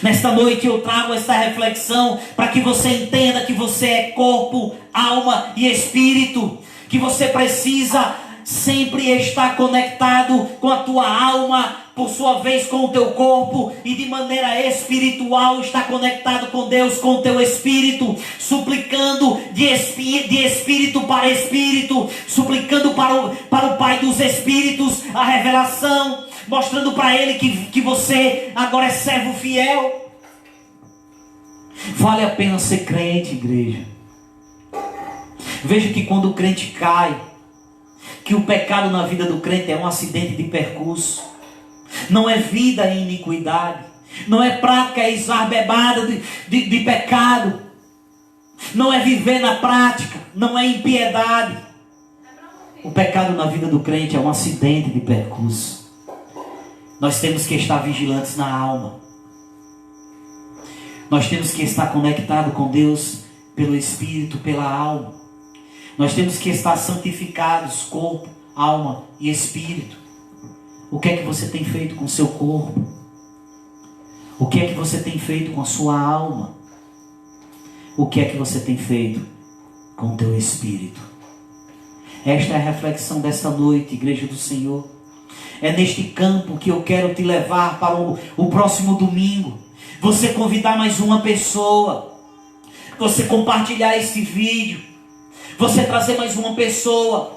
Nesta noite eu trago essa reflexão para que você entenda que você é corpo, alma e espírito. Que você precisa sempre estar conectado com a tua alma, por sua vez com o teu corpo, e de maneira espiritual estar conectado com Deus, com o teu espírito, suplicando de espírito para espírito, suplicando para o Pai dos Espíritos a revelação, mostrando para Ele que você agora é servo fiel. Vale a pena ser crente, igreja. Veja que quando o crente cai, que o pecado na vida do crente é um acidente de percurso. Não é vida em iniquidade. Não é prática exacerbada de pecado. Não é viver na prática. Não é impiedade. O pecado na vida do crente é um acidente de percurso. Nós temos que estar vigilantes na alma. Nós temos que estar conectados com Deus pelo Espírito, pela alma. Nós temos que estar santificados, corpo, alma e espírito. O que é que você tem feito com o seu corpo? O que é que você tem feito com a sua alma? O que é que você tem feito com o teu espírito? Esta é a reflexão desta noite, Igreja do Senhor. É neste campo que eu quero te levar para o próximo domingo. Você convidar mais uma pessoa. Você compartilhar este vídeo. Você trazer mais uma pessoa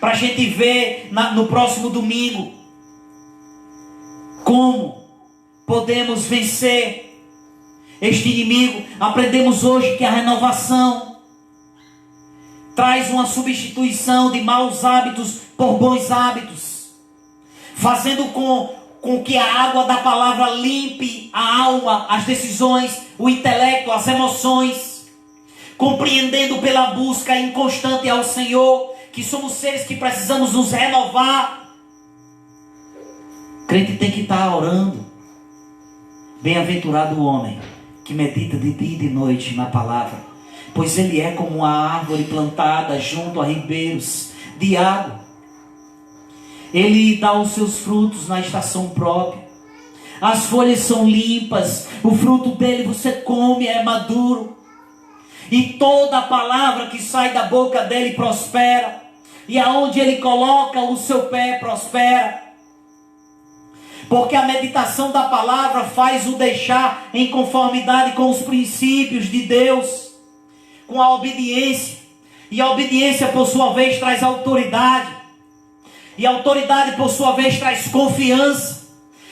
para a gente ver no próximo domingo como podemos vencer este inimigo. Aprendemos hoje que a renovação traz uma substituição de maus hábitos por bons hábitos, fazendo com que a água da palavra limpe a alma, as decisões, o intelecto, as emoções, compreendendo pela busca inconstante ao Senhor, que somos seres que precisamos nos renovar. O crente tem que estar orando. Bem-aventurado o homem que medita de dia e de noite na palavra, pois ele é como uma árvore plantada junto a ribeiros de água. Ele dá os seus frutos na estação própria. As folhas são limpas, o fruto dele você come, é maduro. E toda a palavra que sai da boca dele prospera. E aonde ele coloca o seu pé prospera. Porque a meditação da palavra faz o deixar em conformidade com os princípios de Deus, com a obediência. E a obediência por sua vez traz autoridade. E a autoridade por sua vez traz confiança.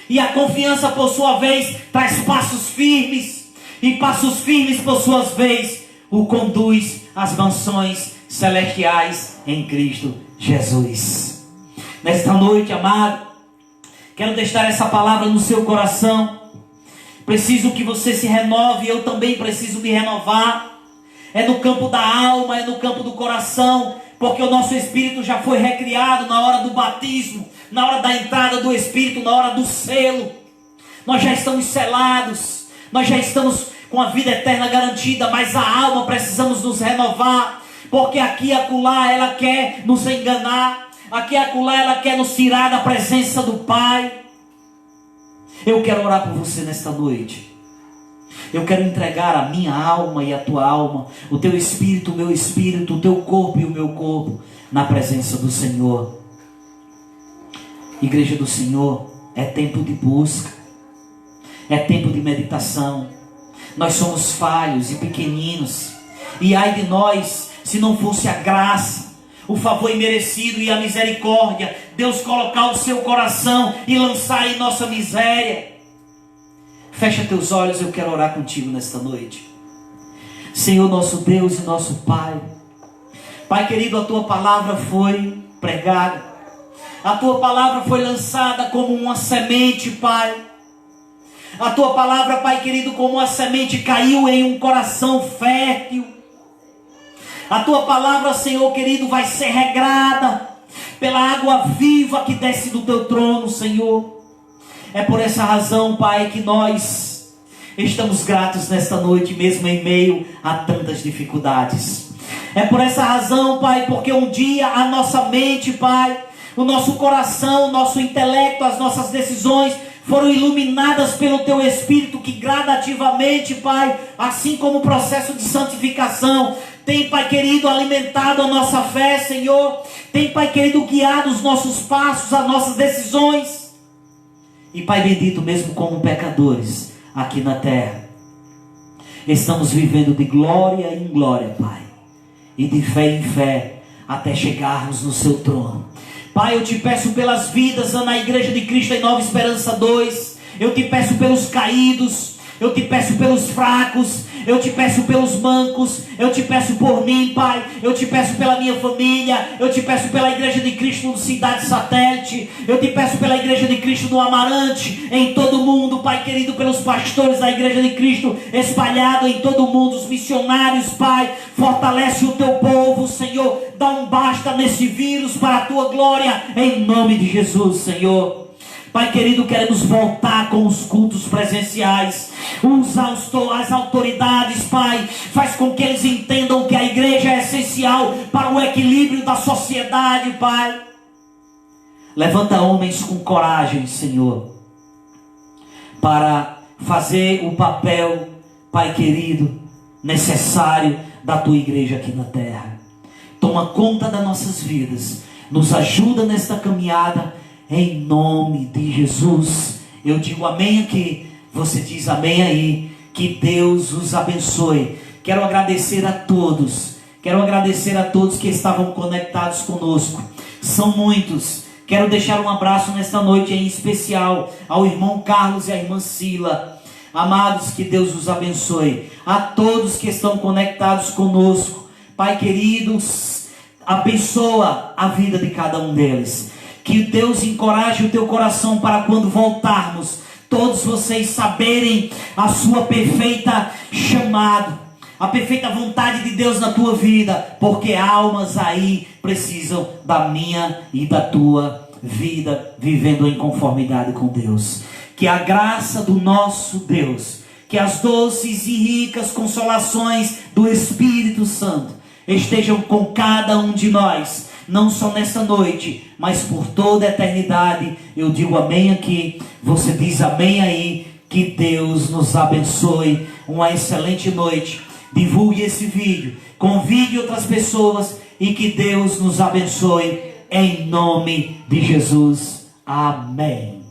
E a confiança por sua vez traz passos firmes. E passos firmes por sua vez o conduz às mansões celestiais em Cristo Jesus. Nesta noite, amado, quero deixar essa palavra no seu coração. Preciso que você se renove, eu também preciso me renovar. É no campo da alma, é no campo do coração, porque o nosso espírito já foi recriado na hora do batismo, na hora da entrada do Espírito, na hora do selo. Nós já estamos selados, nós já estamos com a vida eterna garantida, mas a alma precisamos nos renovar, porque aqui e acolá ela quer nos enganar, aqui e acolá ela quer nos tirar da presença do Pai. Eu quero orar por você nesta noite. Eu quero entregar a minha alma e a tua alma, o teu espírito, o meu espírito, o teu corpo e o meu corpo, na presença do Senhor. Igreja do Senhor, é tempo de busca, é tempo de meditação. Nós somos falhos e pequeninos, e ai de nós se não fosse a graça, o favor imerecido e a misericórdia, Deus colocar o seu coração e lançar em nossa miséria. Fecha teus olhos, eu quero orar contigo nesta noite. Senhor nosso Deus e nosso Pai, Pai querido, a tua palavra foi pregada, a tua palavra foi lançada como uma semente, Pai. A tua palavra, Pai querido, como a semente caiu em um coração fértil. A tua palavra, Senhor querido, vai ser regrada pela água viva que desce do teu trono, Senhor. É por essa razão, Pai, que nós estamos gratos nesta noite, mesmo em meio a tantas dificuldades. É por essa razão, Pai, porque um dia a nossa mente, Pai, o nosso coração, o nosso intelecto, as nossas decisões foram iluminadas pelo Teu Espírito, que gradativamente, Pai, assim como o processo de santificação, tem, Pai querido, alimentado a nossa fé, Senhor. Tem, Pai querido, guiado os nossos passos, as nossas decisões. E, Pai bendito, mesmo como pecadores aqui na terra, estamos vivendo de glória em glória, Pai, e de fé em fé, até chegarmos no Seu trono. Pai, eu te peço pelas vidas na Igreja de Cristo em Nova Esperança 2. Eu te peço pelos caídos. Eu te peço pelos fracos. Eu te peço pelos mancos. Eu te peço por mim, Pai. Eu te peço pela minha família. Eu te peço pela Igreja de Cristo no Cidade Satélite. Eu te peço pela Igreja de Cristo no Amarante, em todo o mundo, Pai querido, pelos pastores da Igreja de Cristo espalhado em todo o mundo, os missionários, Pai. Fortalece o teu povo, Senhor. Dá um basta nesse vírus para a tua glória, em nome de Jesus, Senhor. Pai querido, queremos voltar com os cultos presenciais. Usa as autoridades, Pai. Faz com que eles entendam que a igreja é essencial para o equilíbrio da sociedade, Pai. Levanta homens com coragem, Senhor, para fazer o papel, Pai querido, necessário da tua igreja aqui na terra. Toma conta das nossas vidas. Nos ajuda nesta caminhada. Em nome de Jesus, eu digo amém aqui, você diz amém aí, que Deus os abençoe. Quero agradecer a todos que estavam conectados conosco, são muitos. Quero deixar um abraço nesta noite em especial ao irmão Carlos e à irmã Sila. Amados, que Deus os abençoe. A todos que estão conectados conosco, Pai queridos, abençoa a vida de cada um deles. Que Deus encoraje o teu coração para quando voltarmos, todos vocês saberem a sua perfeita chamada, a perfeita vontade de Deus na tua vida, porque almas aí precisam da minha e da tua vida, vivendo em conformidade com Deus. Que a graça do nosso Deus, que as doces e ricas consolações do Espírito Santo estejam com cada um de nós, não só nessa noite, mas por toda a eternidade. Eu digo amém aqui, você diz amém aí. Que Deus nos abençoe. Uma excelente noite. Divulgue esse vídeo, convide outras pessoas e que Deus nos abençoe em nome de Jesus. Amém.